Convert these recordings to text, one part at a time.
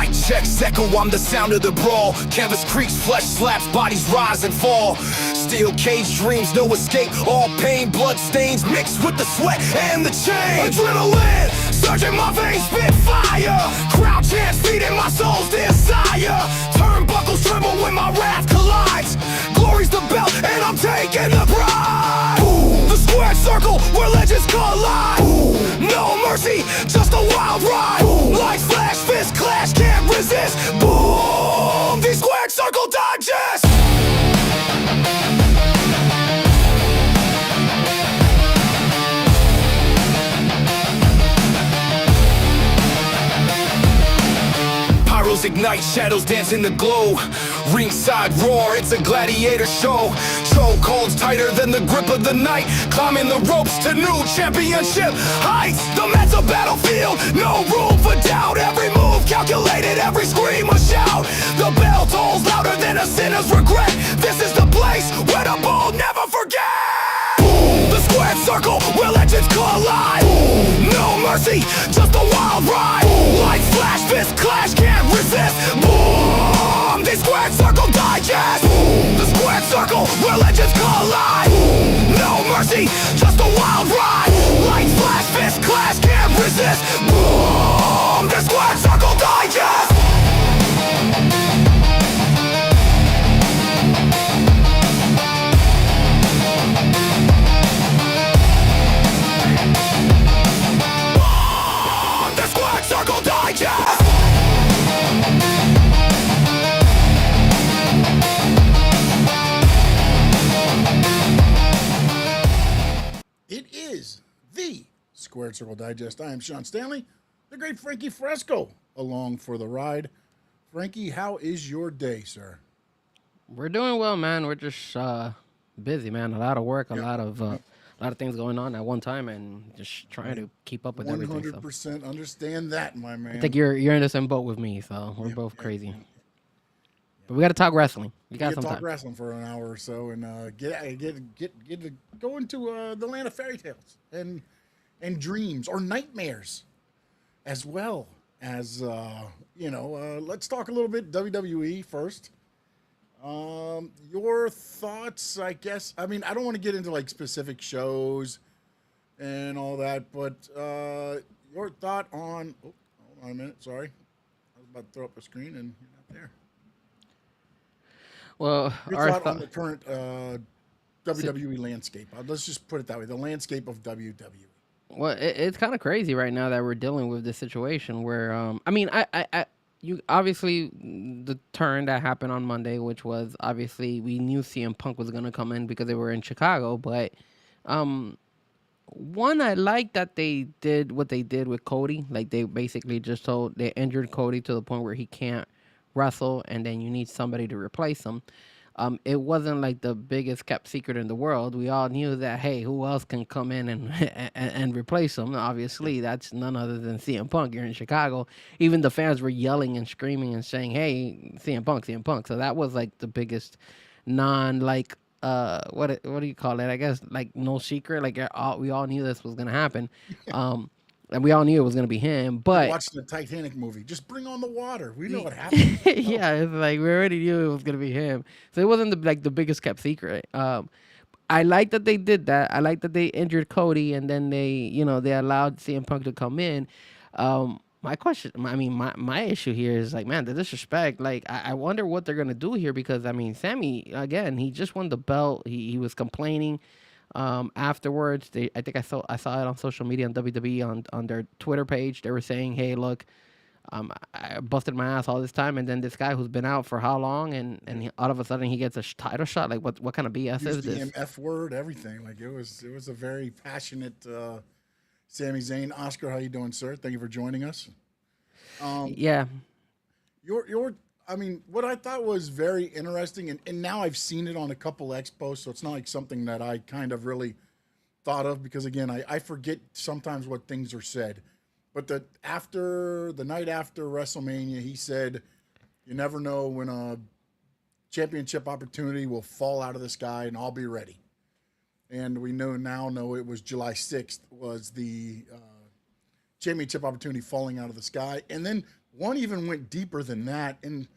Mic checks echo, I'm the sound of the brawl. Canvas creaks, flesh slaps, bodies rise and fall. Steel cage dreams, no escape. All pain, blood stains mixed with the sweat and the chain. Adrenaline surging my veins, spit fire. Crowd chants feeding my soul's desire. Turnbuckles tremble when my wrath collides. Glory's the belt and I'm taking the pride. Boom. The squared circle where legends collide. Boom. No mercy, just a wild ride. Boom. Lights flash, fist clash, can't resist. Boom. The squared circle digest. Pyros ignite, shadows dance in the glow. Ringside roar, it's a gladiator show. Chokeholds tighter than the grip of the night. Climbing the ropes to new championship heights. The mat's a battlefield, no room for doubt. Every move calculated, every scream a shout. The bell tolls louder than a sinner's regret. This is the place where the bold never forget. Boom. The squared circle where legends collide. Boom. No mercy, just a wild ride. Boom. Lights flash, fist clash, can't resist. Boom. The squared circle digest. Boom. The squared circle where legends collide. Boom. No mercy, just a wild ride. Boom. Lights flash, fist clash, can't resist. Boom. The squared circle digest. Circle Digest! It is the Squared Circle Digest. I am Sean Stanley, the great Frankie Fresco, along for the ride. Frankie, how is your day, sir? We're doing well, man. We're just busy, man. A lot of work, a lot of things going on at one time, and just trying to keep up with everything. 100% understand that, my man. I think you're in the same boat with me, so we're both crazy. But we got to talk wrestling. We got some talk time. wrestling for an hour or so, and go into the land of fairy tales and dreams or nightmares, as well as let's talk a little bit WWE first. Your thoughts, I guess. I mean, I don't want to get into like specific shows and all that, but your thought on. Oh, hold on a minute. Sorry, I was about to throw up a screen and you're not there. Well, your thought on the current WWE landscape. Let's just put it that way: the landscape of WWE. Well, it's kind of crazy right now that we're dealing with this situation where, you obviously the turn that happened on Monday, which was obviously we knew CM Punk was gonna come in because they were in Chicago, but one, I like that they did what they did with Cody. Like they basically just they injured Cody to the point where he can't wrestle, and then you need somebody to replace him. It wasn't like the biggest kept secret in the world. We all knew that, hey, who else can come in and replace him? Obviously, that's none other than CM Punk. You're in Chicago. Even the fans were yelling and screaming and saying, hey, CM Punk, CM Punk. So that was like the biggest what do you call it? I guess like no secret. Like we all knew this was going to happen. And we all knew it was going to be him, but... Watch the Titanic movie. Just bring on the water. We know what happened. Yeah, it's like we already knew it was going to be him. So it wasn't the biggest kept secret. I like that they did that. I like that they injured Cody, and then they allowed CM Punk to come in. My question, my issue here is like, man, the disrespect. Like, I wonder what they're going to do here because, I mean, Sammy, again, he just won the belt. He was complaining. Afterwards, I think I saw it on social media on WWE on their Twitter page. They were saying, "Hey, look, I busted my ass all this time, and then this guy who's been out for how long, and all of a sudden he gets a title shot. Like, what kind of BS is this?" F word, everything. Like it was a very passionate Sami Zayn. Oscar, how you doing, sir? Thank you for joining us. Yeah. What I thought was very interesting, and now I've seen it on a couple expos, so it's not like something that I kind of really thought of because, again, I forget sometimes what things are said. But the night after WrestleMania, he said, you never know when a championship opportunity will fall out of the sky, and I'll be ready. And we know it was July 6th was the championship opportunity falling out of the sky. And then one even went deeper than that. And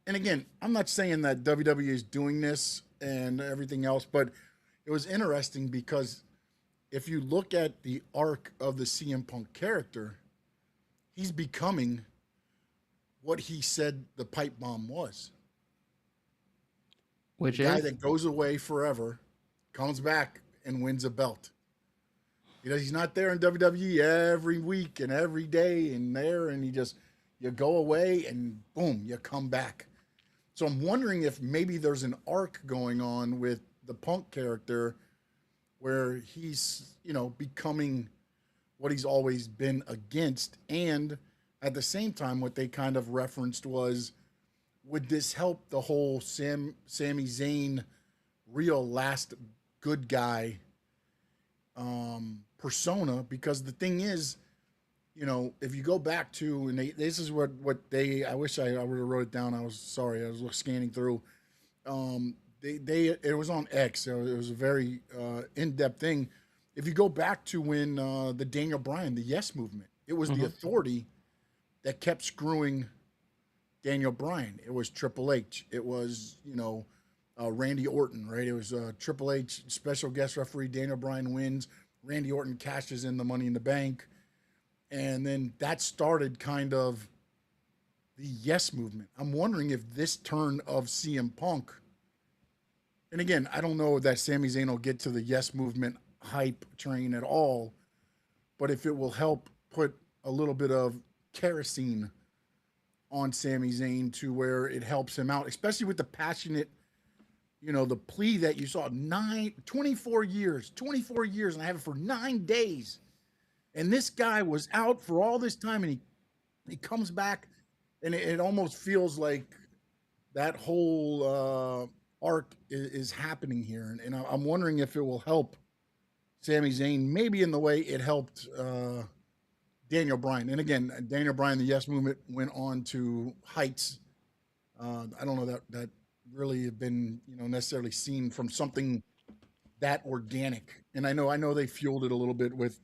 again, I'm not saying that WWE is doing this and everything else, but it was interesting because if you look at the arc of the CM Punk character, he's becoming what he said the pipe bomb was. Which The guy is that goes away forever, comes back and wins a belt. He's not there in WWE every week and every day and there, and you go away and boom, you come back. So I'm wondering if maybe there's an arc going on with the Punk character where he's, becoming what he's always been against. And at the same time, what they kind of referenced was, would this help the whole Sami Zayn real last good guy persona? Because the thing is, if you go back to, and this is what they, I wish I would have wrote it down. I was sorry, I was scanning through. It was on X. It was a very in-depth thing. If you go back to when the Daniel Bryan, the Yes Movement, it was the Authority that kept screwing Daniel Bryan. It was Triple H. It was, Randy Orton, right? It was Triple H, special guest referee. Daniel Bryan wins. Randy Orton cashes in the Money in the Bank. And then that started kind of the Yes Movement. I'm wondering if this turn of CM Punk, and again, I don't know that Sami Zayn will get to the Yes Movement hype train at all, but if it will help put a little bit of kerosene on Sami Zayn to where it helps him out, especially with the passionate, the plea that you saw 24 years, and I have it for 9 days. And this guy was out for all this time, and he comes back, and it almost feels like that whole arc is happening here. And I'm wondering if it will help Sami Zayn, maybe in the way it helped Daniel Bryan. And again, Daniel Bryan, the Yes Movement, went on to heights. I don't know that really have been necessarily seen from something that organic. And I know they fueled it a little bit with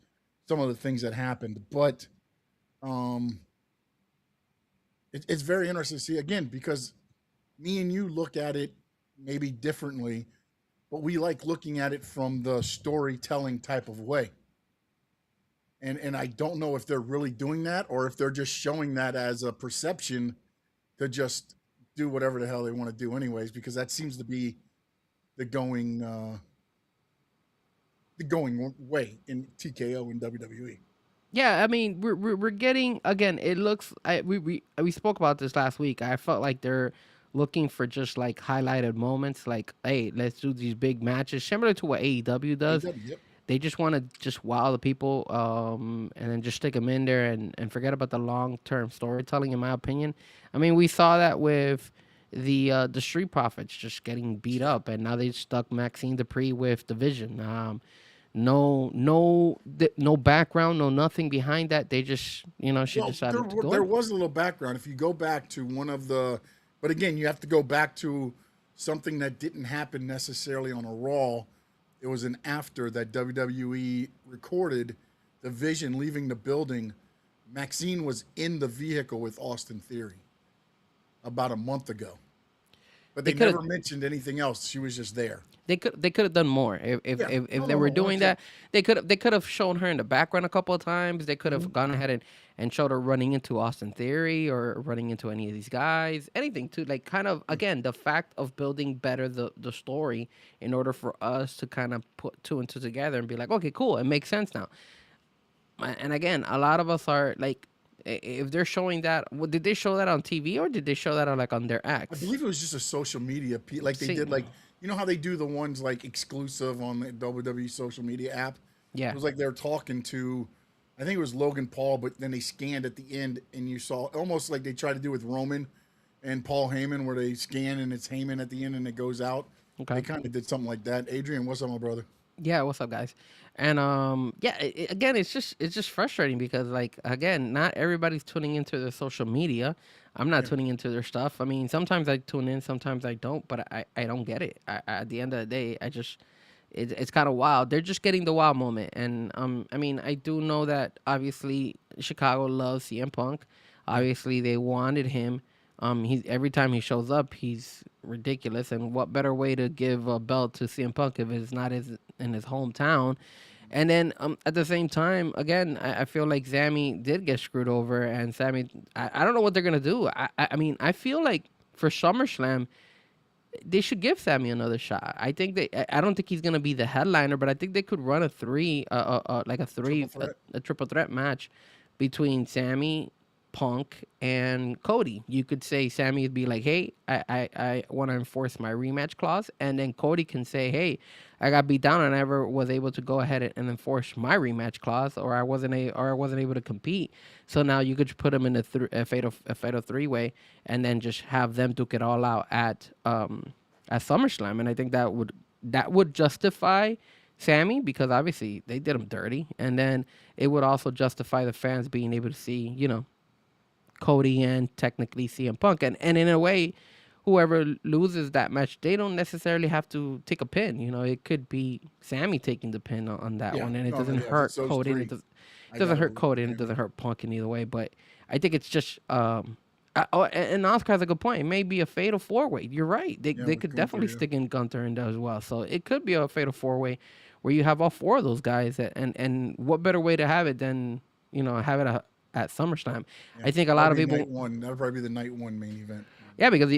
some of the things that happened, but it's very interesting to see again, because me and you look at it maybe differently, but we like looking at it from the storytelling type of way. And I don't know if they're really doing that or if they're just showing that as a perception to just do whatever the hell they want to do anyways, because that seems to be the going way in TKO and WWE. Yeah, I mean, we're getting, again. It looks, we spoke about this last week. I felt like they're looking for just like highlighted moments, like, hey, let's do these big matches, similar to what AEW does. AEW, yep. They just want to just wow the people, and then just stick them in there and forget about the long term storytelling. In my opinion, I mean, we saw that with the Street Profits just getting beat up, and now they stuck Maxine Dupree with Division. No background, no nothing behind that. They just, she decided to go. There was a little background. If you go back to one of the, but again, you have to go back to something that didn't happen necessarily on a Raw. It was an after that WWE recorded the Vision leaving the building. Maxine was in the vehicle with Austin Theory about a month ago. But they never mentioned anything else. She was just there. They could have done more if they were doing that. They could have shown her in the background a couple of times. They could have gone ahead and showed her running into Austin Theory or running into any of these guys. Anything to like kind of, again, the fact of building better the story in order for us to kind of put two and two together and be like, okay, cool, it makes sense now. And again, a lot of us are like, if they're showing that, did they show that on TV or did they show that on their I X? believe it was just a social media like they did, like, how they do the ones like exclusive on the WWE social media app. Yeah. It was like they're talking to, I think it was Logan Paul, but then they scanned at the end and you saw almost like they tried to do with Roman and Paul Heyman, where they scan and it's Heyman at the end and it goes out. Okay. They kind of did something like that. Adrian, what's up, my brother? Yeah, what's up, guys? And again, it's just frustrating because, like, again, not everybody's tuning into their social media. I'm not tuning into their stuff. I mean, sometimes I tune in, sometimes I don't, but I don't get it. At the end of the day, it's kind of wild. They're just getting the wild moment, and I mean, I do know that obviously Chicago loves CM Punk. Obviously, they wanted him. He's every time he shows up, he's ridiculous. And what better way to give a belt to CM Punk if it's not in his hometown? And then at the same time, again, I feel like Sammy did get screwed over, and Sammy, I don't know what they're gonna do. I mean, I feel like for SummerSlam, they should give Sammy another shot. I think I don't think he's gonna be the headliner, but I think they could run a three, like a three, Triple threat. a triple threat match between Sammy, Punk, and Cody. You could say Sammy would be like, "Hey, I want to enforce my rematch clause," and then Cody can say, "Hey, I got beat down and I never was able to go ahead and enforce my rematch clause, or I wasn't able to compete." So now you could put him in a fatal three way, and then just have them duke it all out at SummerSlam, and I think that would justify Sammy, because obviously they did him dirty, and then it would also justify the fans being able to see, Cody and technically CM Punk. And in a way, whoever loses that match, they don't necessarily have to take a pin. It could be Sammy taking the pin on that Yeah. one, and it No, doesn't yeah, hurt it's those Cody. And three. it I doesn't gotta hurt agree Cody, with and it you. doesn't hurt Punk in either way. But I think it's just and Oscar has a good point. It may be a fatal four way. You're right. They Yeah, they with could Gunther, definitely yeah. stick in Gunter in there as well. So it could be a fatal four way where you have all four of those guys. And what better way to have it than have it at SummerSlam? Yeah. I think a lot of Probably people. night one. That'll probably be the night one main event. Yeah, because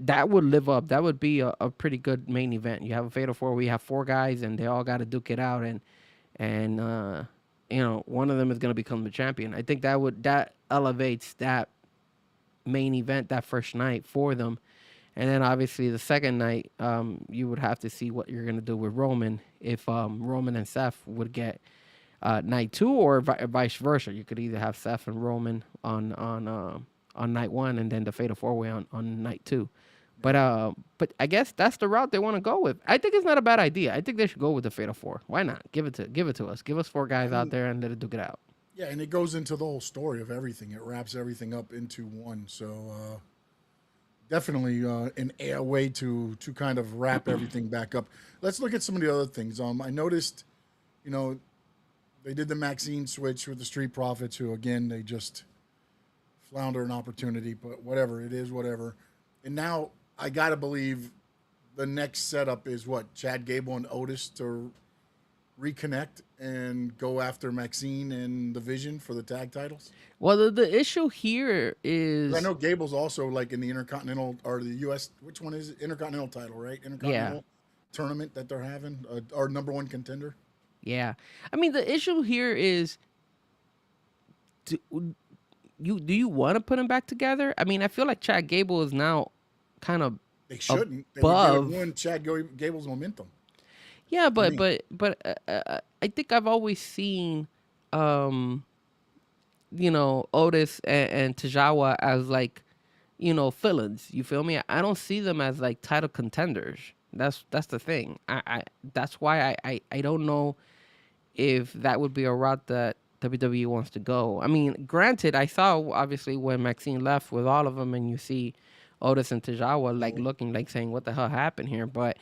that would live up. That would be a pretty good main event. You have a fatal four where you have four guys and they all got to duke it out, and one of them is going to become the champion. I think that elevates that main event that first night for them. And then obviously the second night, you would have to see what you're going to do with Roman, if Roman and Seth would get night two, or vice versa. You could either have Seth and Roman on night one, and then the fatal four way on night two. But I guess that's the route they want to go with. I think it's not a bad idea. I think they should go with the fatal four. Why not? Give it to us. Give us four guys out there and let it duke it out. Yeah, and it goes into the whole story of everything. It wraps everything up into one. So definitely a way to kind of wrap everything back up. Let's look at some of the other things. I noticed, they did the Maxine switch with the Street Profits, who again they just flounder an opportunity, but whatever it is, whatever. And now I gotta believe the next setup is what, Chad Gable and Otis to reconnect and go after Maxine and the Vision for the tag titles. Well, the issue here 'Cause is I know Gable's also like in the Intercontinental or the U.S. Which one is it? Intercontinental title, right? Intercontinental tournament that they're having, our number one contender. yeah. I mean, the issue here is, do you want to put them back together? I mean, I feel like Chad Gable is now kind of They shouldn't. They above. would ruin Chad Gable's momentum. Yeah, me. but I think I've always seen, Otis and Tajawa as like, villains. You feel me? I don't see them as like title contenders. That's the thing. That's why I don't know if that would be a route that WWE wants to go. I mean, granted, I saw obviously when Maxine left with all of them, and you see Otis and Tajawa like looking like saying, "What the hell happened here?" But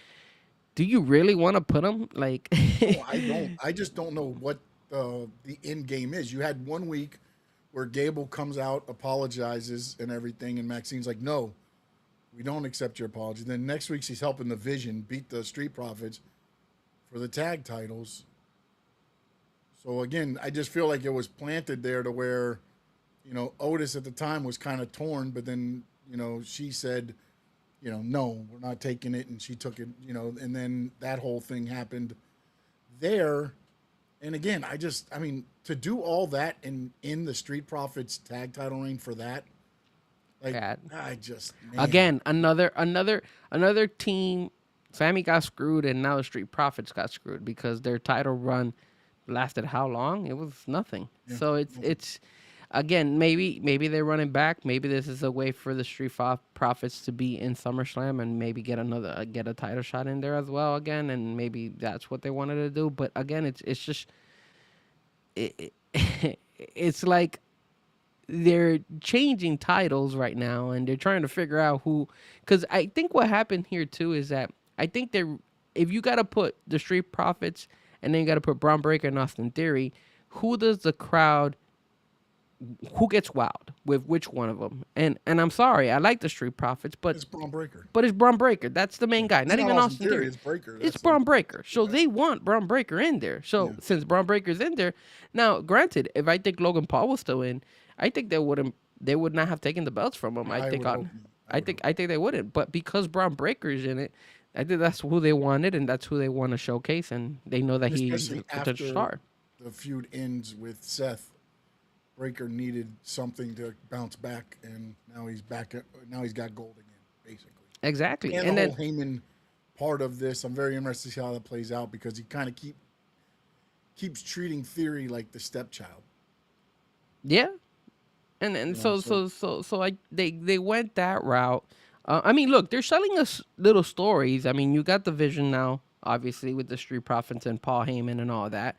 do you really want to put them like? No, I don't. I just don't know what the end game is. You had 1 week where Gable comes out, apologizes, and everything, and Maxine's like, "No, we don't accept your apology." Then next week she's helping the Vision beat the Street Profits for the tag titles. So again, I just feel like it was planted there to where, Otis at the time was kind of torn, but then, she said, no, we're not taking it, and she took it, and then that whole thing happened there. And again, I mean, to do all that in the Street Profits tag title reign for that, like, God. man. Again, another team. Sammy got screwed, and now the Street Profits got screwed because their title run lasted how long? It was nothing. Yeah. So it's again, maybe they're running back. Maybe this is a way for the Street Profits to be in SummerSlam and maybe get a title shot in there as well again, and maybe that's what they wanted to do. But again, it's just it's like they're changing titles right now, and they're trying to figure out who. Because I think what happened here too is that I think if you got to put the Street Profits and then you got to put Braun Breaker and Austin Theory, who does the crowd who gets wowed with which one of them? And I'm sorry, I like the Street Profits, It's Braun Breaker. but it's Braun Breaker. That's the main guy, It's not not even Austin Austin Theory. Theory. It's Breaker. It's That's Braun Breaker. So they want Braun Breaker in there. So since Braun Breaker's in there, now granted, if I think Logan Paul was still in, I think they would not have taken the belts from him. I would hope not. I think they wouldn't. But because Braun Breaker's in it, I think that's who they wanted and that's who they want to showcase, and they know that he's a Especially potential after star. the feud ends with Seth. Breaker needed something to bounce back, and now he's back. Now he's got gold again, basically. Exactly. And, And the then whole Heyman part of this, I'm very interested to see how that plays out because he kind of keeps treating Theory like the stepchild. yeah. And so I they went that route. I mean, look, they're selling us little stories. I mean, you got the Vision now, obviously with the Street Profits and Paul Heyman and all that.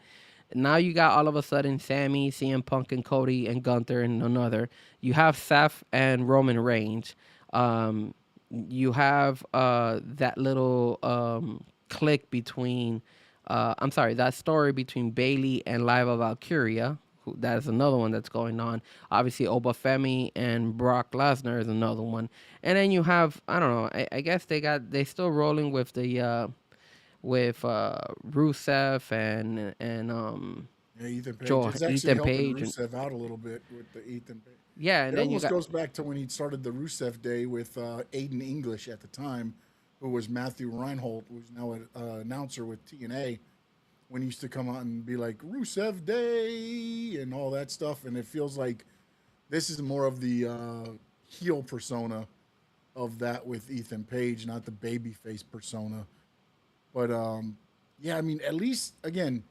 Now you got all of a sudden Sammy, CM Punk, and Cody and Gunther and another. You have Seth and Roman Reigns. You have that little click between. I'm sorry, that story between Bailey and Liva Valkyria. That is another one that's going on. Obviously, Obafemi and Brock Lesnar is another one. And then you have, I don't know, I guess they still rolling with the Rusev and Yeah, Ethan Page. Joel, It's actually Ethan helping Page, Rusev out a little bit with the Ethan Page. yeah, and It then you almost got goes back to when he started the Rusev Day with Aiden English at the time, who was Matthew Reinhold, who's now an announcer with TNA, when he used to come out and be like, Rusev Day and all that stuff. And it feels like this is more of the heel persona of that with Ethan Page, not the babyface persona. But yeah, I mean, at least, again,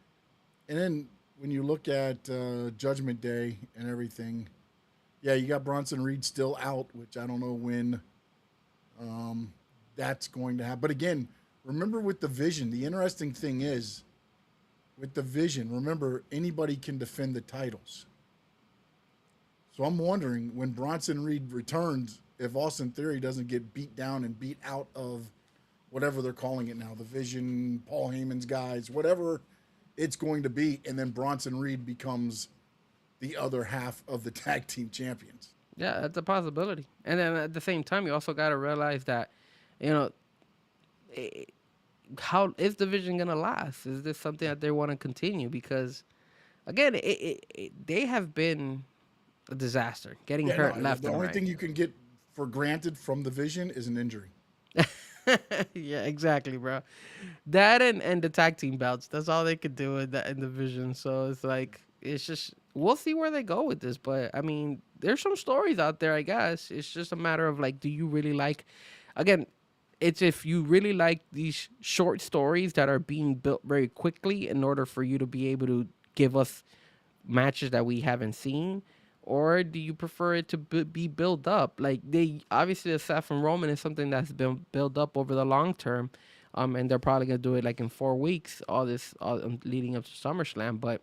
and then when you look at Judgment Day and everything, yeah, you got Bronson Reed still out, which I don't know when that's going to happen. But again, remember with the Vision, the interesting thing is, with the Vision, remember, anybody can defend the titles. So I'm wondering, when Bronson Reed returns, if Austin Theory doesn't get beat down and beat out of whatever they're calling it now, the Vision, Paul Heyman's guys, whatever it's going to be, and then Bronson Reed becomes the other half of the tag team champions. yeah, that's a possibility. And then at the same time, you also got to realize that, you know, how is the Vision gonna last? Is this something that they want to continue? Because again, they have been a disaster, getting hurt No, left the and only right. thing you can get for granted from the Vision is an injury. Yeah, exactly, bro. That and the tag team belts. That's all they could do in that in the Vision. So it's like it's just we'll see where they go with this. But I mean, there's some stories out there. I guess it's just a matter of like, do you really like? Again, it's if you really like these short stories that are being built very quickly in order for you to be able to give us matches that we haven't seen, or do you prefer it to be built up? Like they obviously the Seth and Roman is something that's been built up over the long term, and they're probably gonna do it like in 4 weeks, all leading up to SummerSlam. But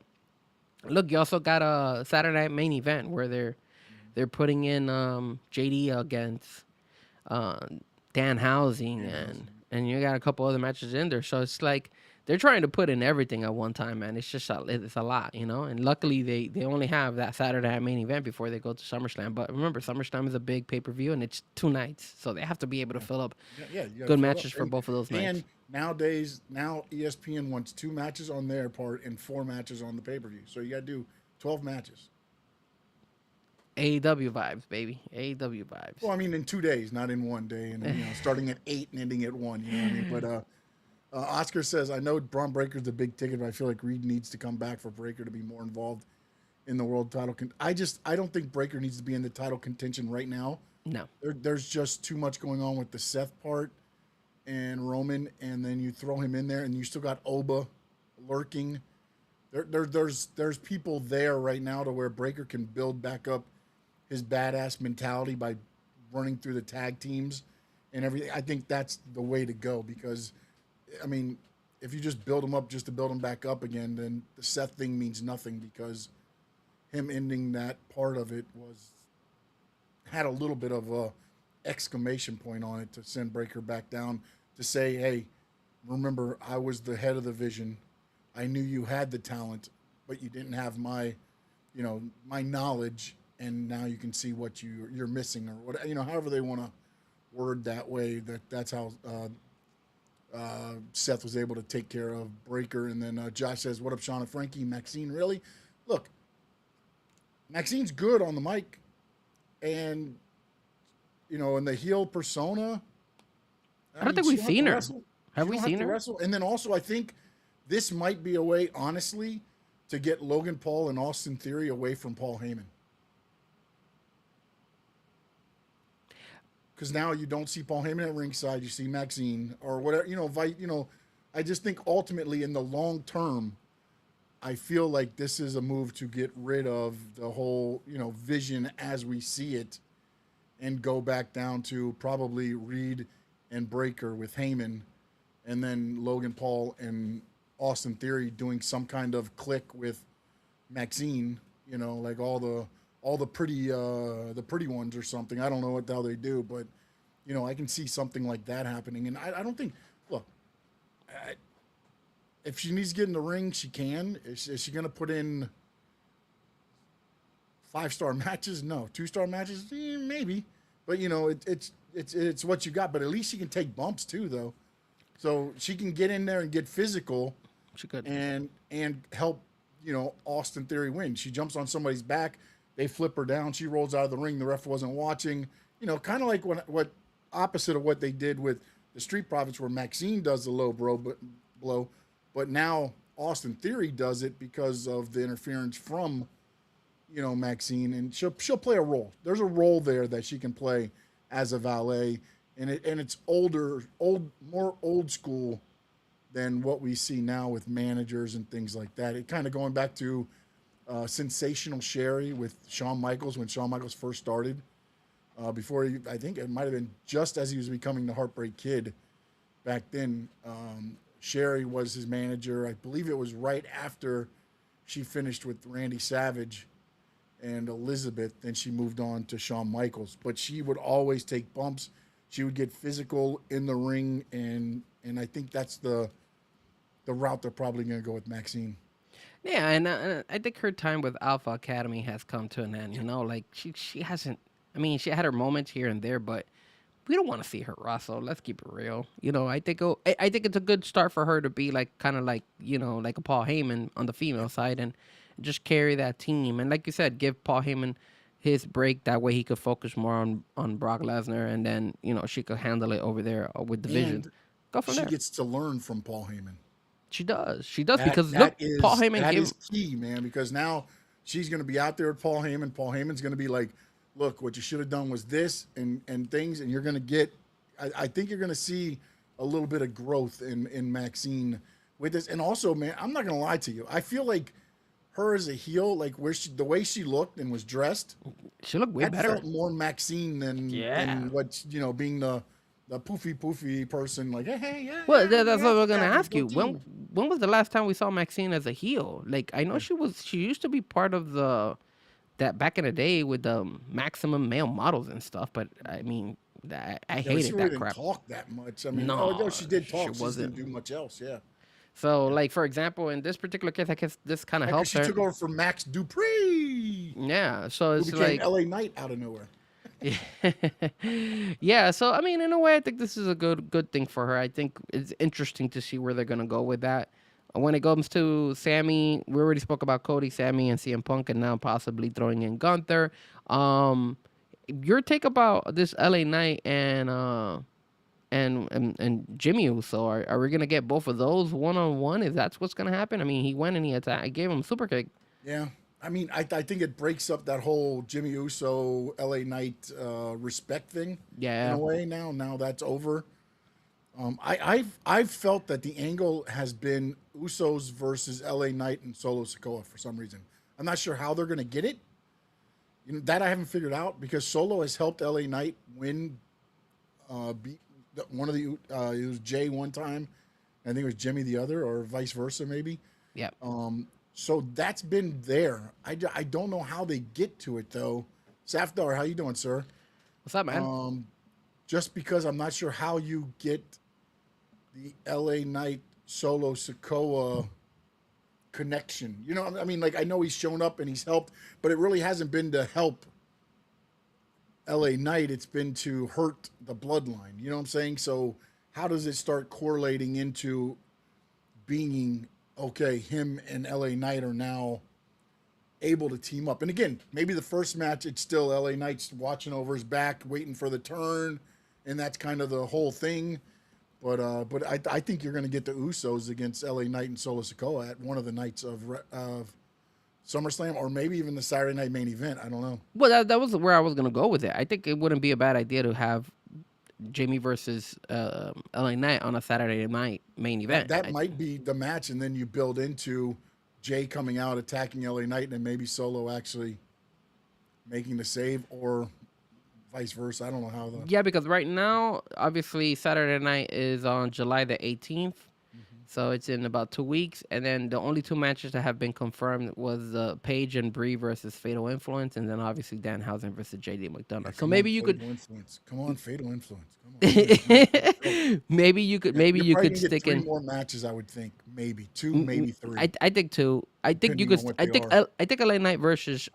look, you also got a Saturday Night Main Event where they're putting in JD against uh, Dan Housing, and you got a couple other matches in there. So it's like they're trying to put in everything at one time, man. It's just it's a lot, you know. And luckily they only have that Saturday Night Main Event before they go to SummerSlam. But remember, SummerSlam is a big pay-per-view, and it's 2 nights, so they have to be able to fill up Yeah, you gotta good fill matches up. for both of those nights. And nowadays, now ESPN wants 2 matches on their part and 4 matches on the pay-per-view. So you got to do 12 matches. AEW vibes, baby. AEW vibes. Well, I mean, in 2 days, not in 1 day, and starting at 8 and ending at 1. You know what I mean? But Oscar says, I know Braun Breaker's the big ticket, but I feel like Reed needs to come back for Breaker to be more involved in the world title. I don't think Breaker needs to be in the title contention right now. No. There's just too much going on with the Seth part and Roman, and then you throw him in there, and you still got Oba lurking. There's people there right now to where Breaker can build back up his badass mentality by running through the tag teams and everything. I think that's the way to go because, I mean, if you just build him up just to build him back up again, then the Seth thing means nothing because him ending that part of it had a little bit of a exclamation point on it to send Breaker back down to say, hey, remember, I was the head of the Vision. I knew you had the talent, but you didn't have my my knowledge, and now you can see what you're missing, or what, however they want to word that way. That's how Seth was able to take care of Breaker. And then Josh says, "What up, Sean and Frankie? Maxine, really? Look, Maxine's good on the mic, and in the heel persona. I don't think she we've don't seen to her. wrestle. Have She we don't seen to her? wrestle. And then also, I think this might be a way, honestly, to get Logan Paul and Austin Theory away from Paul Heyman. Because now you don't see Paul Heyman at ringside, you see Maxine or whatever. I just think ultimately in the long term, I feel like this is a move to get rid of the whole, vision as we see it, and go back down to probably Reed and Breaker with Heyman, and then Logan Paul and Austin Theory doing some kind of click with Maxine, like all the pretty ones or something. I don't know what the hell they do, but I can see something like that happening. And I don't think, look, if she needs to get in the ring, she can. Is she going to put in 5-star matches? No. 2-star matches? Maybe. But it's what you got. But at least she can take bumps too, though. So she can get in there and get physical. She could. And help, Austin Theory win. She jumps on somebody's back, they flip her down, she rolls out of the ring, the ref wasn't watching. Kind of like what opposite of what they did with the Street Profits, where Maxine does the low blow, but now Austin Theory does it because of the interference from, Maxine, and she'll play a role. There's a role there that she can play as a valet, and it's more old school than what we see now with managers and things like that. It kind of going back to Sensational Sherry with Shawn Michaels, when Shawn Michaels first started. Before I think it might have been just as he was becoming the Heartbreak Kid back then. Sherry was his manager. I believe it was right after she finished with Randy Savage and Elizabeth. Then she moved on to Shawn Michaels. But she would always take bumps. She would get physical in the ring, and I think that's the route they're probably going to go with Maxine. Yeah, and I think her time with Alpha Academy has come to an end. Like she hasn't. I mean, she had her moments here and there, but we don't want to see her wrestle. Let's keep it real. I think it's a good start for her to be like kind of like like a Paul Heyman on the female side, and just carry that team. And like you said, give Paul Heyman his break. That way he could focus more on Brock Lesnar, and then she could handle it over there with Division. And Go from there. she gets to learn from Paul Heyman. She does because look, Paul Heyman that gave. is key, man, because now she's going to be out there with Paul Heyman. Paul Heyman's going to be like, look, what you should have done was this and things, and you're going to get, I think you're going to see a little bit of growth in Maxine with this. And also, man, I'm not going to lie to you. I feel like her as a heel, like the way she looked and was dressed, She looked way that better. felt more Maxine than what, being the poofy person, like, hey, yeah. Well, yeah, that's yeah, what we're gonna yeah, ask go you. team. When was the last time we saw Maxine as a heel? Like, I know she used to be part of that back in the day with the Maximum Male Models and stuff. But I mean, I Yeah, but she hated really that didn't crap. talk that much. I mean, No, she did she talk. She just wasn't. didn't do much else. Yeah. So, like for example, in this particular case, I guess this kind of Because helps she her. took over from Max Dupree, Yeah. So who it's became like, LA Knight out of nowhere. yeah. So I mean, in a way, I think this is a good thing for her. I think it's interesting to see where they're gonna go with that. When it comes to Sammy, we already spoke about Cody, Sammy, and CM Punk, and now possibly throwing in Gunther. Your take about this LA Knight and Jimmy Uso? Are we gonna get both of those 1-on-1? Is that's what's gonna happen? I mean, he went and he attacked. I gave him a super kick. Yeah. I mean, I think it breaks up that whole Jimmy Uso, LA Knight respect thing in Yeah. a way now. Now that's over. I've felt that the angle has been Usos versus LA Knight and Solo Sikoa for some reason. I'm not sure how they're going to get it. That I haven't figured out, because Solo has helped LA Knight win. Beat one of the it was Jay one time, I think it was Jimmy the other, or vice versa maybe. Yeah. So that's been there. I don't know how they get to it though. Safdar, how you doing, sir? What's up, man? Just because I'm not sure how you get the LA Knight Solo Sikoa connection. You know, I mean, like I know he's shown up and he's helped, but it really hasn't been to help LA Knight. It's been to hurt the bloodline. You know what I'm saying? So how does it start correlating into being okay? Him and LA Knight are now able to team up. And again, maybe the first match, it's still LA Knight's watching over his back, waiting for the turn, and that's kind of the whole thing. But I think you're going to get the Usos against LA Knight and Solo Sikoa at one of the nights of SummerSlam, or maybe even the Saturday Night Main Event. I don't know. Well, that was where I was going to go with it. I think it wouldn't be a bad idea to have Jamie versus LA Knight on a Saturday night main event. That might be the match, and then you build into Jay coming out, attacking LA Knight, and then maybe Solo actually making the save, or vice versa. I don't know how the... Yeah, because right now, obviously, Saturday night is on July the 18th. So it's in about 2 weeks. And then the only two matches that have been confirmed was Paige and Brie versus Fatal Influence. And then obviously Danhausen versus JD McDonough. So maybe you could... Influence. Come on, Fatal Influence. Come on. maybe you could stick in 3 more matches, I would think. Maybe 2, maybe 3. I think 2. I think you could... I think LA Knight versus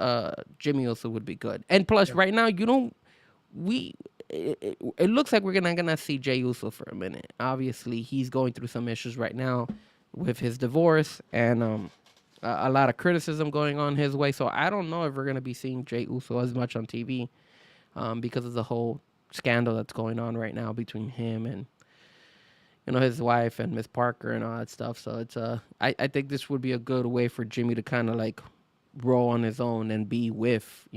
Jimmy Uso would be good. And plus, right now, you don't... It looks like we're not gonna see Jey Uso for a minute. Obviously, he's going through some issues right now with his divorce and a lot of criticism going on his way. So I don't know if we're gonna be seeing Jey Uso as much on TV because of the whole scandal that's going on right now between him and his wife and Miss Parker and all that stuff. So it's I think this would be a good way for Jimmy to kind of like roll on his own and be with,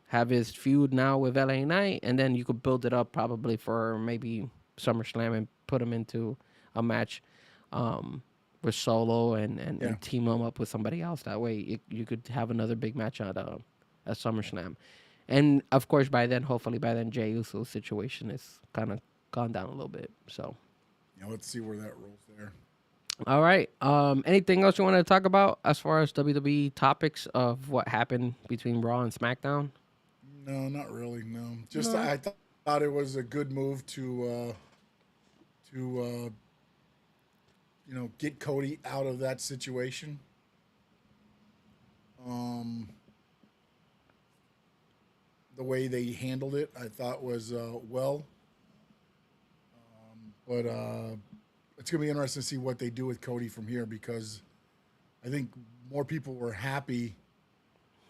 have his feud now with LA Knight, and then you could build it up probably for maybe SummerSlam and put him into a match with Solo and team him up with somebody else. That way you could have another big match at SummerSlam. And of course, hopefully by then, Jey Uso's situation is kind of gone down a little bit. So, let's see where that rolls there. All right. Anything else you want to talk about as far as WWE topics of what happened between Raw and SmackDown? No, not really. No, just I thought it was a good move to get Cody out of that situation. The way they handled it, I thought was but it's going to be interesting to see what they do with Cody from here, because I think more people were happy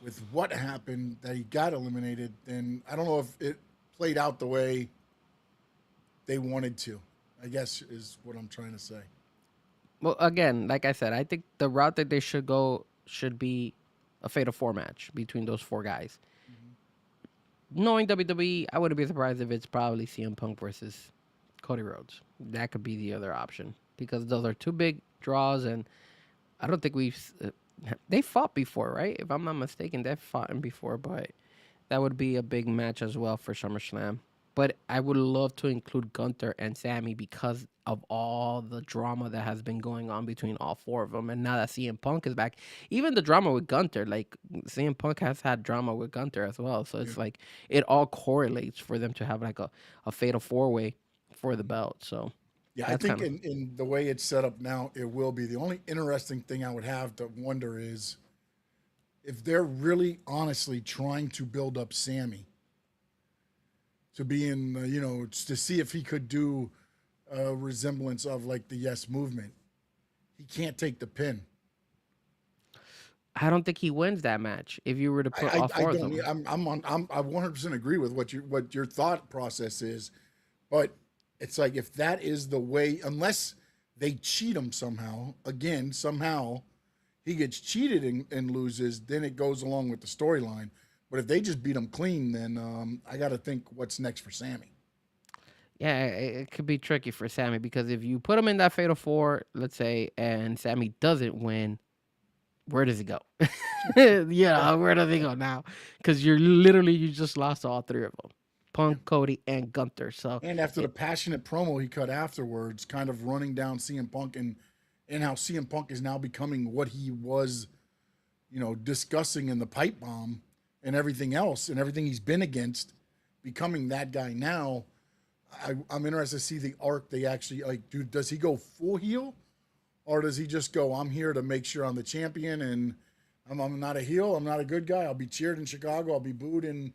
with what happened, that he got eliminated, than I don't know if it played out the way they wanted to, I guess is what I'm trying to say. Well, again, like I said, I think the route that they should go should be a Fatal 4 match between those 4 guys. Mm-hmm. Knowing WWE, I wouldn't be surprised if it's probably CM Punk versus Cody Rhodes. That could be the other option, because those are 2 big draws, and I don't think they fought before, right? If I'm not mistaken, they've fought before, but that would be a big match as well for SummerSlam. But I would love to include Gunther and Sammy because of all the drama that has been going on between all 4 of them. And now that CM Punk is back, even the drama with Gunther, like CM Punk has had drama with Gunther as well. So it's like it all correlates for them to have like a fatal 4-way for the belt. So yeah, I think in the way it's set up now, it will be. The only interesting thing I would have to wonder is if they're really honestly trying to build up Sammy to be in, to see if he could do a resemblance of like the Yes Movement. He can't take the pin. I don't think he wins that match if you were to put all 4 of them. I 100% agree with what your thought process is, but it's like if that is the way, unless they cheat him somehow, somehow he gets cheated and loses, then it goes along with the storyline. But if they just beat him clean, then I got to think what's next for Sammy. Yeah, it could be tricky for Sammy, because if you put him in that Fatal 4, let's say, and Sammy doesn't win, where does he go? Where does he go now? Because you just lost all 3 of them. Punk, Cody, and Gunther. So, and after the passionate promo he cut afterwards, kind of running down CM Punk and how CM Punk is now becoming what he was, discussing in the pipe bomb and everything else and everything he's been against, becoming that guy now. I'm interested to see the arc they actually like. Dude, does he go full heel, or does he just go, I'm here to make sure I'm the champion and I'm not a heel, I'm not a good guy. I'll be cheered in Chicago, I'll be booed in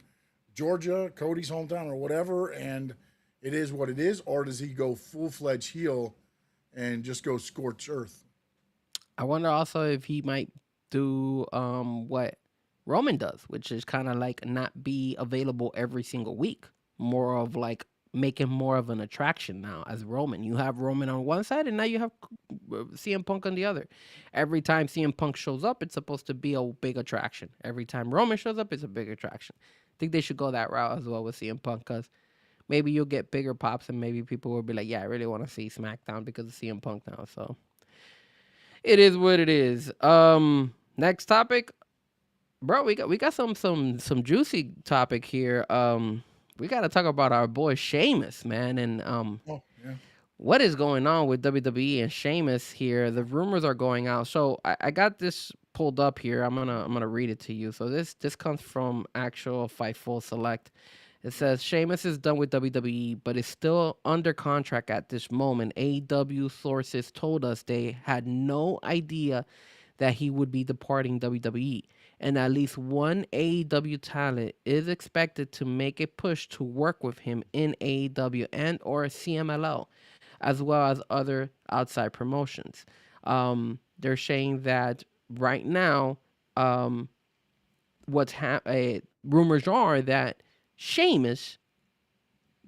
Georgia, Cody's hometown, or whatever, and it is what it is. Or does he go full fledged heel and just go scorch earth? I wonder also if he might do what Roman does, which is kind of like not be available every single week. More of like making more of an attraction now as Roman. You have Roman on one side and now you have CM Punk on the other. Every time CM Punk shows up, it's supposed to be a big attraction. Every time Roman shows up, it's a big attraction. I think they should go that route as well with CM Punk because maybe you'll get bigger pops and maybe people will be like, yeah, I really want to see SmackDown because of CM Punk now. So it is what it is. Next topic, bro. We got some juicy topic here. We got to talk about our boy Sheamus, man, and Oh, yeah. what is going on with WWE and Sheamus here. The rumors are going out. So I got this pulled up here. I'm gonna read it to you. So this comes from actual Fightful Select. It says Sheamus is done with WWE, but is still under contract at this moment. AEW sources told us they had no idea that he would be departing WWE, and at least one AEW talent is expected to make a push to work with him in AEW and or CMLL, as well as other outside promotions. They're saying that right now, um, rumors are that Sheamus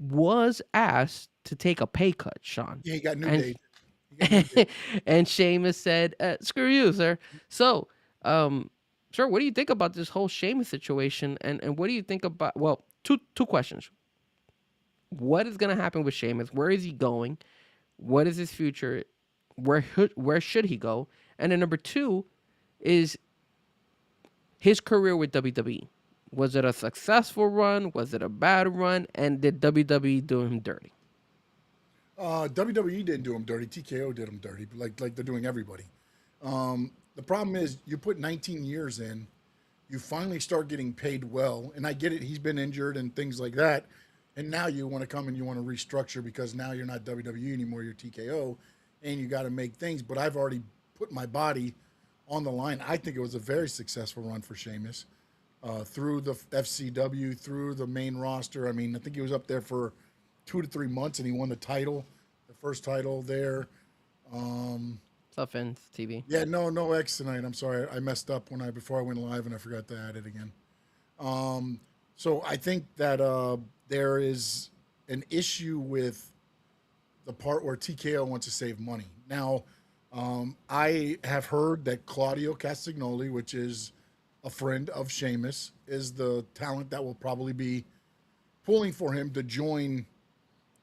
was asked to take a pay cut, Sean. Yeah, he got new And days. He got new days. and Sheamus said, "Screw you, sir." So, sir, what do you think about this whole Sheamus situation? And what do you think about? Well, two questions. What is gonna happen with Sheamus? Where is he going? What is his future? Where should he go? And then number two is his career with WWE. Was it a successful run? Was it a bad run? And did WWE do him dirty? WWE didn't do him dirty. TKO did him dirty, like they're doing everybody. The problem is you put 19 years in, you finally start getting paid well, and I get it. He's been injured and things like that, and now you want to come and you want to restructure because now you're not WWE anymore. You're TKO, and you got to make things. But I've already put my body on the line. I think it was a very successful run for Sheamus through the FCW, through the main roster. I mean, I think he was up there for 2 to 3 months, and he won the title, the first title there. What's up, Vince TV? Yeah, no X tonight. I'm sorry, I messed up before I went live, and I forgot to add it again. So I think that there is an issue with the part where TKO wants to save money. Now, I have heard that Claudio Castagnoli, which is a friend of Sheamus, is the talent that will probably be pulling for him to join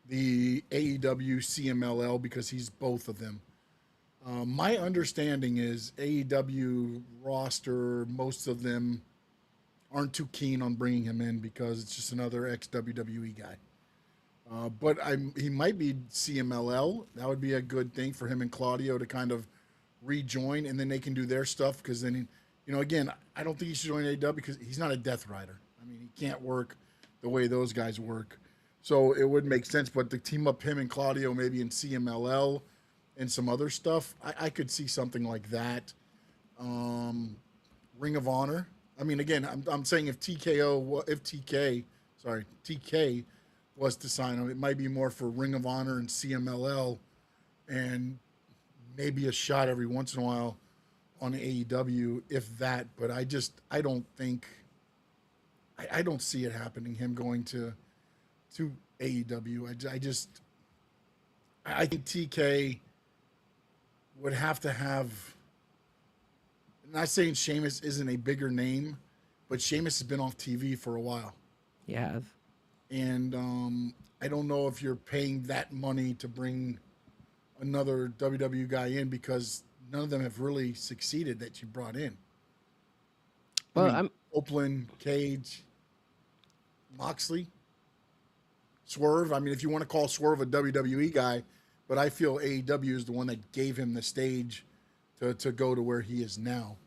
the AEW CMLL because he's both of them. My understanding is AEW roster, most of them aren't too keen on bringing him in because it's just another ex-WWE guy. But he might be CMLL. That would be a good thing for him and Claudio to kind of rejoin, and then they can do their stuff because then, again, I don't think he should join AEW because he's not a Death Rider. I mean, he can't work the way those guys work. So it would make sense, but to team up him and Claudio maybe in CMLL and some other stuff, I could see something like that. Ring of Honor. I mean, again, I'm saying if TK was to sign him, it might be more for Ring of Honor and CMLL, and maybe a shot every once in a while on AEW, if that. But I don't think, I don't see it happening. Him going to AEW. I think TK would have to have. I'm not saying Sheamus isn't a bigger name, but Sheamus has been off TV for a while. He has. And I don't know if you're paying that money to bring another WWE guy in because none of them have really succeeded that you brought in. Well, Copeland, Cage, Moxley, Swerve. I mean, if you want to call Swerve a WWE guy, but I feel AEW is the one that gave him the stage to go to where he is now.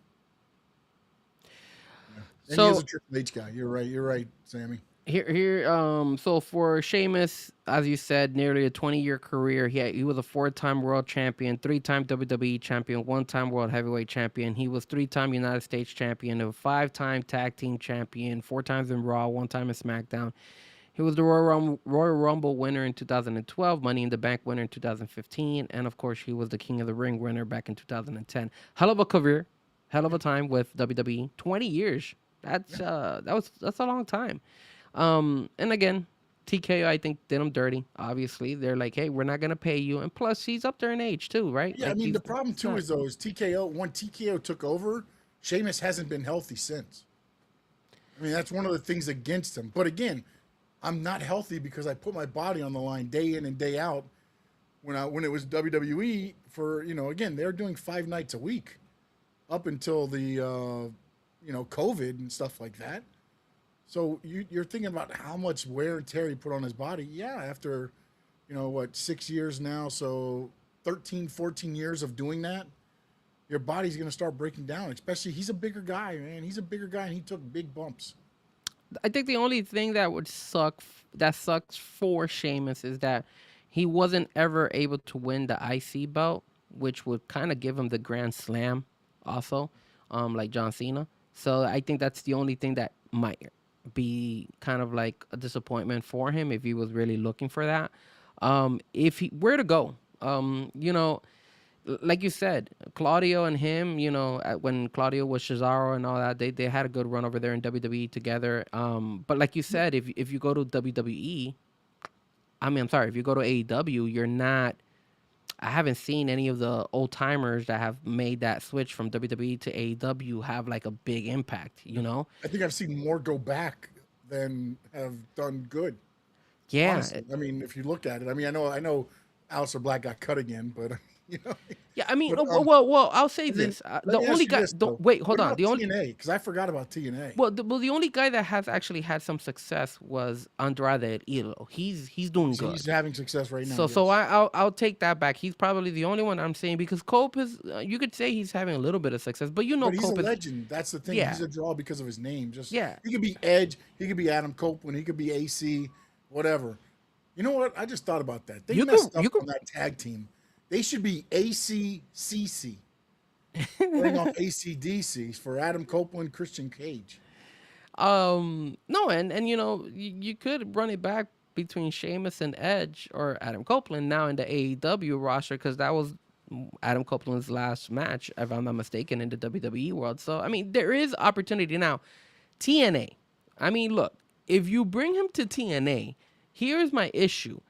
Yeah. And he is a Triple H guy. You're right, Sammy. So for Sheamus, as you said, nearly a 20-year career. He was a 4-time world champion, 3-time WWE champion, 1-time world heavyweight champion. He was 3-time United States champion, a 5-time tag team champion, 4 times in Raw, 1 time in SmackDown. He was the Royal Rumble winner in 2012, Money in the Bank winner in 2015, and of course, he was the King of the Ring winner back in 2010. Hell of a career, hell of a time with WWE. 20 years. That's a long time. And again, TKO, I think, did him dirty. Obviously, they're like, hey, we're not gonna pay you, and plus, he's up there in age too, right? Yeah, I Like mean, he's the problem too not- is though is TKO when TKO took over, Sheamus hasn't been healthy since. I mean, that's one of the things against him. But again, I'm not healthy because I put my body on the line day in and day out. When it was WWE for again they're doing 5 nights a week, up until the COVID and stuff like that. So you're thinking about how much wear and tear he put on his body. Yeah, after 6 years now, so 13, 14 years of doing that, your body's going to start breaking down. Especially he's a bigger guy, man. He's a bigger guy and he took big bumps. I think the only thing that sucks for Sheamus is that he wasn't ever able to win the IC belt, which would kind of give him the Grand Slam, also, like John Cena. So I think that's the only thing that might be kind of like a disappointment for him if he was really looking for that. If he where to go, like you said, Claudio and him, when Claudio was Cesaro and all that, they had a good run over there in WWE together. But like you said, if you go to WWE, I'm sorry, if you go to AEW, you're not. I haven't seen any of the old timers that have made that switch from WWE to AEW have like a big impact. I think I've seen more go back than have done good. Yeah, Honestly. I mean, if you look at it, I mean, I know Aleister Black got cut again, but yeah. I mean, But, well, I'll say and then this: let the me ask only you guy. this, though. Wait, hold What on. about The only TNA? Because I forgot about TNA. the only guy that has actually had some success was Andrade El Idolo. He's doing So good. he's having success right now. So yes. I'll take that back. He's probably the only one I'm saying because Cope is. You could say he's having a little bit of success, but But he's Cope a is. legend. That's the thing. Yeah. He's a draw because of his name. Just Yeah. he could be Edge, he could be Adam Copeland, he could be AC, whatever. You know what? I just thought about that. They You messed could- up you could- on that tag team. They should be ACCC. Playing off ACDC for Adam Copeland, Christian Cage. No, and you could run it back between Sheamus and Edge or Adam Copeland now in the AEW roster because that was Adam Copeland's last match, if I'm not mistaken, in the WWE world. So I mean, there is opportunity now. TNA. I mean, look, if you bring him to TNA, here's my issue.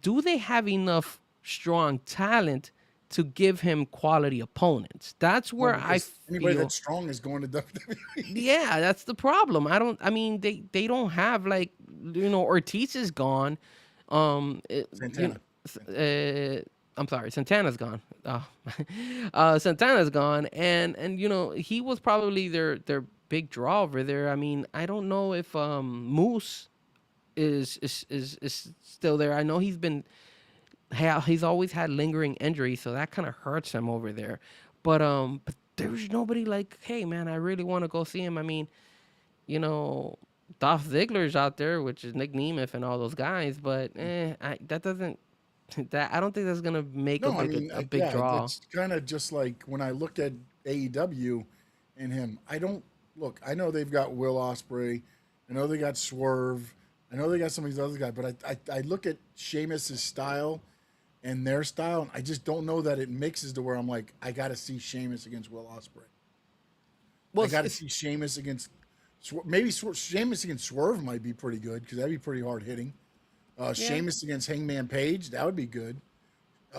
Do they have enough strong talent to give him quality opponents? That's where I Because anybody feel. that's strong is going to WWE. Yeah, that's the problem. I mean, they don't have like, Ortiz is gone. Santana. I'm sorry, Santana's gone. Santana's gone, and he was probably their big draw over there. I mean, I don't know if Moose is still there. I know he's always had lingering injuries, so that kind of hurts him over there. But there's nobody like, hey man, I really want to go see him. I mean, Dolph Ziggler's out there, which is Nick Nemeth and all those guys, but that doesn't. I don't think that's gonna make No, a big draw. It's kind of just like when I look at AEW and him. I know they've got Will Ospreay. I know they got Swerve. I know they got some of these other guys, but I look at Sheamus's style and their style, and I just don't know that it mixes to where I'm like, I got to see Sheamus against Will Ospreay. I got to see Sheamus against Sheamus against Swerve might be pretty good because that'd be pretty hard hitting. Sheamus against Hangman Page, that would be good.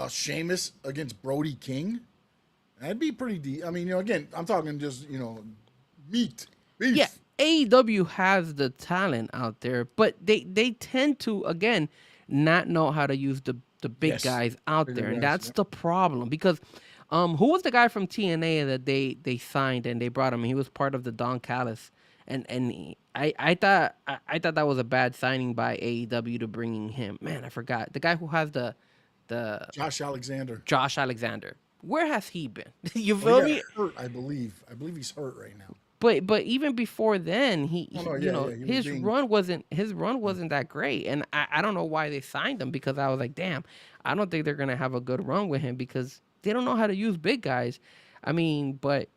Sheamus against Brody King, that'd be pretty deep. I mean, again, I'm talking just beef. Yeah, AEW has the talent out there, but they tend to again not know how to use the big Yes. guys out Bigger there, and guys, that's yeah. the problem. Because who was the guy from TNA that they signed and they brought him? He was part of the Don Callis, and I thought that was a bad signing by AEW to bringing him. Man, I forgot the guy who has the Josh Alexander. Josh Alexander. Where has he been? You He feel got me? hurt, I believe. I believe he's hurt right now. but even before then, Oh no, you yeah, know, yeah, he was being. his run wasn't that great, and I don't know why they signed him, because I was like, damn, I don't think they're gonna have a good run with him because they don't know how to use big guys. I mean, but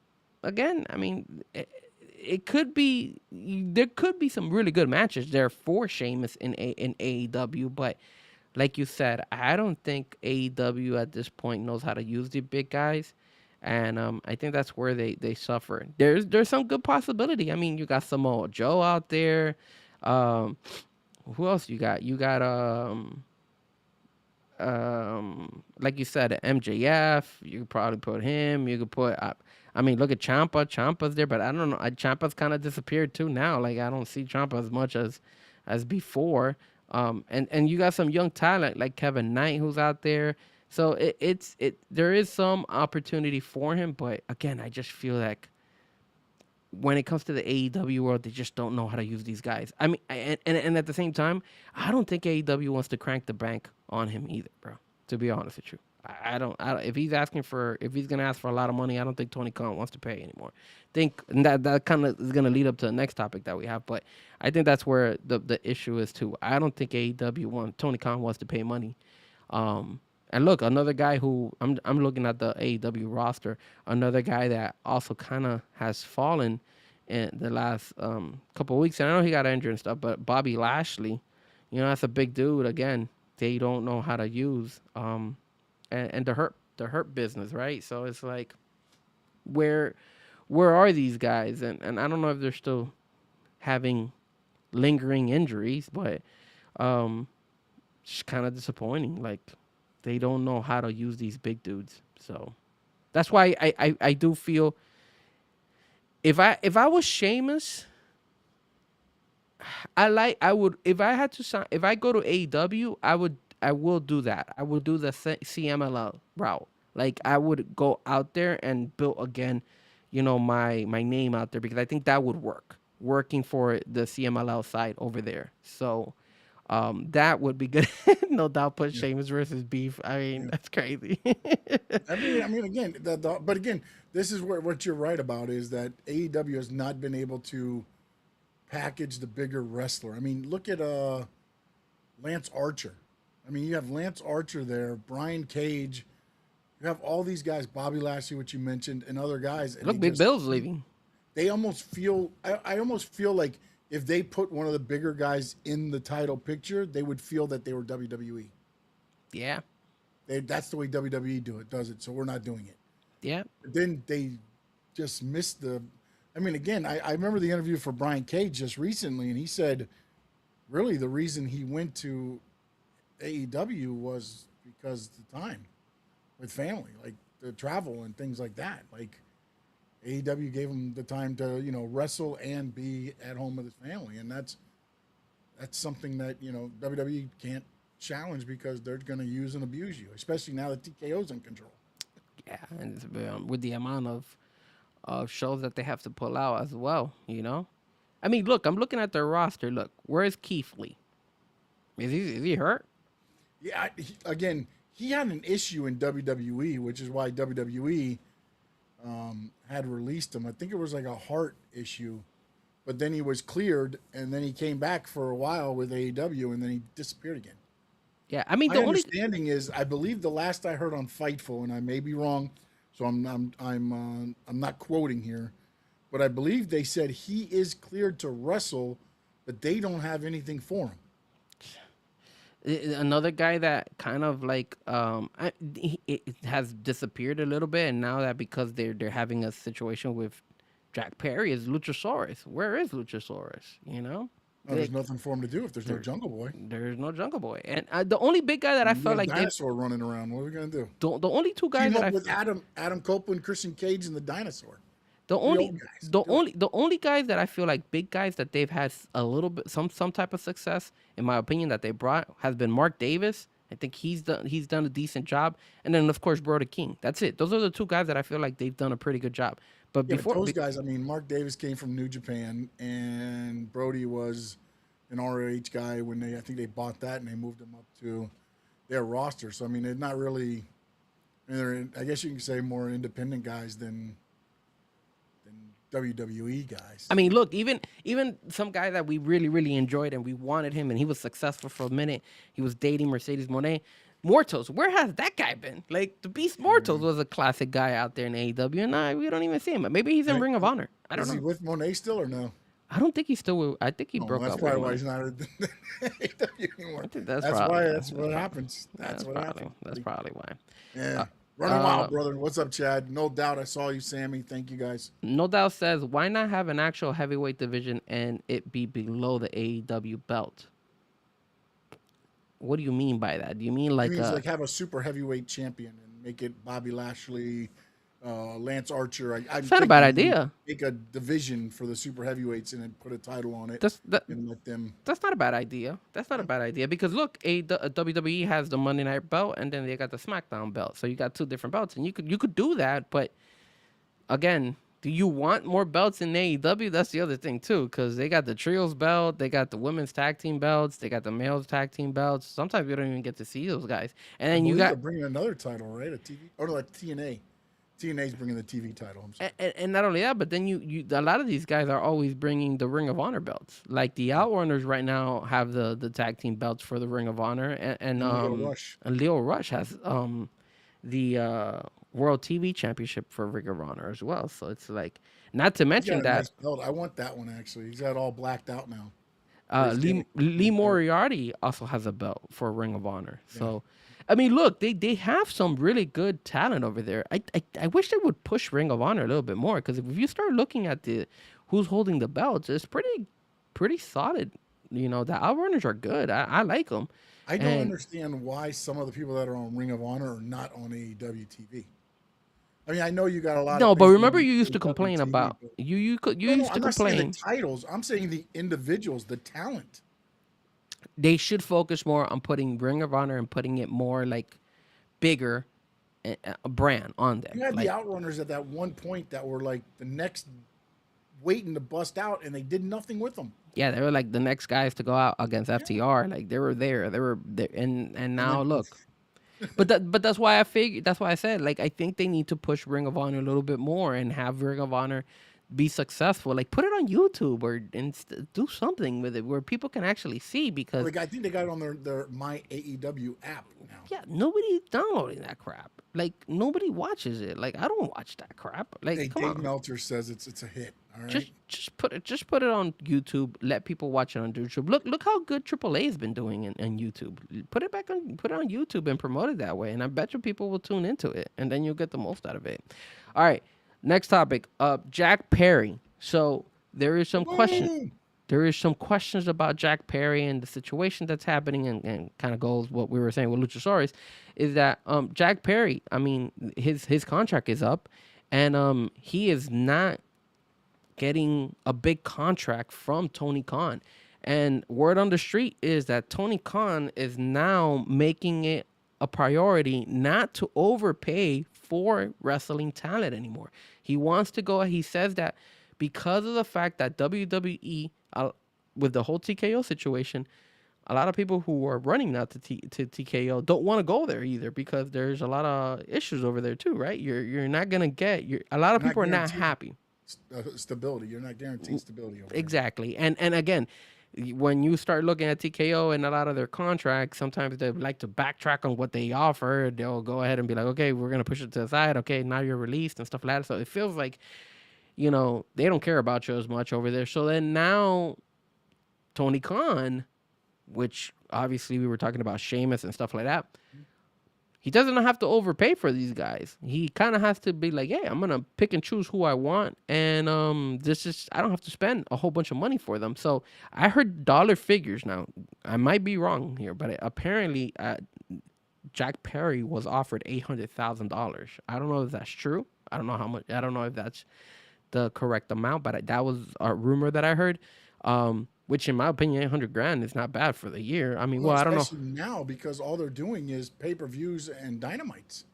again, I mean, it could be, there could be some really good matches there for Sheamus in AEW, but like you said, I don't think AEW at this point knows how to use the big guys, and I think that's where they suffer. There's some good possibility. I mean, you got Samoa Joe out there. Um, who else you got? You got like you said, MJF. You could probably put him. You could put. I mean, look at Champa. Champa's there, but I don't know. Champa's kind of disappeared too now. Like, I don't see Champa as much as before. And you got some young talent like Kevin Knight who's out there. So there is some opportunity for him, but again, I just feel like when it comes to the AEW world, they just don't know how to use these guys. I mean, and at the same time, I don't think AEW wants to crank the bank on him either, bro. To be honest with you, if he's if he's gonna ask for a lot of money, I don't think Tony Khan wants to pay anymore. Think and that kind of is gonna lead up to the next topic that we have, but I think that's where the issue is too. I don't think Tony Khan wants to pay money. And look, another guy who I'm looking at the AEW roster, another guy that also kind of has fallen in the last couple of weeks. And I know he got injured and stuff, but Bobby Lashley, you know, that's a big dude. Again, they don't know how to use and the hurt business, right? So it's like, where are these guys? And I don't know if they're still having lingering injuries, but it's kind of disappointing. Like, they don't know how to use these big dudes. So that's why I do feel, if I was Sheamus, I would, if I had to sign, if I go to AEW, I will do that. I will do the CMLL route. Like, I would go out there and build again, you know, my name out there, because I think that would work. Working for the CMLL side over there. So that would be good. No doubt. Put Sheamus versus Beef. I mean, that's crazy. I mean, again, but again, this is what you're right about, is that AEW has not been able to package the bigger wrestler. I mean, look at Lance Archer. I mean, you have Lance Archer there, Brian Cage. You have all these guys, Bobby Lashley, which you mentioned, and other guys. And Look, Big Bill's leaving. They almost feel. I almost feel like if they put one of the bigger guys in the title picture, they would feel that they were WWE. Yeah. That's the way WWE does it. So we're not doing it. Yeah. But then they just missed the. I mean, again, I remember the interview for Brian Cage just recently, and he said, really, the reason he went to AEW was because the time with family, like the travel and things like that. Like, AEW gave him the time to, you know, wrestle and be at home with his family, and that's something that, you know, WWE can't challenge, because they're going to use and abuse you, especially now that TKO's in control. Yeah, and with the amount of shows that they have to pull out as well, you know. I mean, look, I'm looking at their roster. Look, where is Keith Lee? Is he hurt? Yeah, again, he had an issue in WWE, which is why WWE had released him. I think it was like a heart issue, but then he was cleared, and then he came back for a while with AEW, and then he disappeared again. Yeah, I mean, My understanding is, I believe the last I heard on Fightful, and I may be wrong, so I'm not quoting here, but I believe they said he is cleared to wrestle, but they don't have anything for him. another guy that kind of like it has disappeared a little bit, and now that because they're having a situation with Jack Perry, is Luchasaurus. Where is Luchasaurus? You know, No, there's nothing for him to do if there's no Jungle Boy. there's no Jungle Boy, and the only big guy that I You got felt a like dinosaur running around. What are we gonna do? the only two guys Team that up I with Adam Copeland, Christian Cage, and the dinosaur. The only old guys. the only guys that I feel like big guys that they've had a little bit some type of success, in my opinion, that they brought has been Mark Davis. I think he's done a decent job, and then of course Brody King. That's it. Those are the two guys that I feel like they've done a pretty good job. But Yeah, before but those guys, I mean, Mark Davis came from New Japan, and Brody was an ROH guy when I think they bought that and they moved him up to their roster. So I mean, they're not really. I mean, I guess you can say more independent guys than WWE guys. I mean, look, even some guy that we really enjoyed and we wanted him and he was successful for a minute. He was dating Mercedes Moné. Mortos, where has that guy been? Like the Beast Mortos was a classic guy out there in AEW, and we don't even see him. Maybe he's in Ring of Honor. I don't Is he know. with Monet still or no? I don't think he's still. I think he Oh, broke that's up with probably why him. he's not at AEW anymore. I think that's That's probably why. why. That's what happens. That's what probably happens. that's probably why. Yeah. Running wild, brother. What's up, Chad? No doubt I saw you, Sammy. Thank you, guys. No Doubt says, why not have an actual heavyweight division and it be below the AEW belt? What do you mean by that? Do you mean It like means like have a super heavyweight champion and make it Bobby Lashley, Lance Archer. It's not a bad idea. Make a division for the super heavyweights and then put a title on it and let them. That's not a bad idea. That's not a bad idea because look, WWE has the Monday Night belt and then they got the SmackDown belt. So you got two different belts, and you could do that. But again, do you want more belts in AEW? That's the other thing too, because they got the trios belt, they got the women's tag team belts, they got the males tag team belts. Sometimes we don't even get to see those guys. And then you they're got bringing another title, right? A TV or no, like TNA. TNA's bringing the TV title. I'm sorry. and not only that, but then you a lot of these guys are always bringing the Ring of Honor belts. Like the Outrunners right now have the tag team belts for the Ring of Honor, and Leo Rush has the World TV Championship for Ring of Honor as well. So it's like, not to He's mention got a that nice belt. I want that one actually. He's got all blacked out now. Lee Moriarty also has a belt for Ring of Honor. So, I mean, look, they have some really good talent over there. I wish they would push Ring of Honor a little bit more, because if you start looking at who's holding the belts, it's pretty solid. You know, the Outrunners are good. I like them. I don't understand why some of the people that are on Ring of Honor are not on AEW TV. I mean, I know you got a lot. No, of but things remember on you used to AEW complain TV, about but- you used No, to I'm not saying complain. the titles. I'm saying the individuals, the talent. They should focus more on putting Ring of Honor and putting it more like bigger a brand on them. You had Like, the Outrunners at that one point that were like the next waiting to bust out, and they did nothing with them. yeah, they were like the next guys to go out against FTR. Like they were there, and now look. But that's why I said, like, I think they need to push Ring of Honor a little bit more and have Ring of Honor be successful. Like, put it on YouTube or do something with it where people can actually see, because Like I think they got it on their My AEW app now. yeah, nobody's downloading that crap. Like, nobody watches it. Like, I don't watch that crap. Like, Hey, come Dave on. Meltzer says it's a hit. All right. Just put it on YouTube. Let people watch it on YouTube. Look how good AAA has been doing in YouTube. Put it on YouTube and promote it that way, and I bet you people will tune into it, and then you'll get the most out of it. All right, next topic. Jack Perry. So there is some question. There is some questions about Jack Perry and the situation that's happening, and kind of goes what we were saying with Luchasaurus, is that Jack Perry, I mean, his contract is up, and he is not getting a big contract from Tony Khan. And word on the street is that Tony Khan is now making it a priority not to overpay for wrestling talent anymore. He wants to go, he says that because of the fact that WWE, with the whole TKO situation, a lot of people who are running now to TKO don't want to go there either, because there's a lot of issues over there too, right? You're not going to get, a lot of people are not happy. Stability. You're not guaranteed stability. Over Exactly. And again, when you start looking at TKO and a lot of their contracts, sometimes they like to backtrack on what they offer. They'll go ahead and be like, okay, we're going to push it to the side. Okay, now you're released and stuff like that. So it feels like, they don't care about you as much over there. So then now Tony Khan, which obviously we were talking about Sheamus and stuff like that, he doesn't have to overpay for these guys. He kind of has to be like, hey, I'm going to pick and choose who I want. And I don't have to spend a whole bunch of money for them. So I heard dollar figures. Now, I might be wrong here, but apparently Jack Perry was offered $800,000. I don't know if that's true. I don't know how much. I don't know if that's the correct amount, but that was a rumor that I heard. Which, in my opinion, $800,000 is not bad for the year. I mean, I don't know. Especially now, because all they're doing is pay-per-views and dynamites.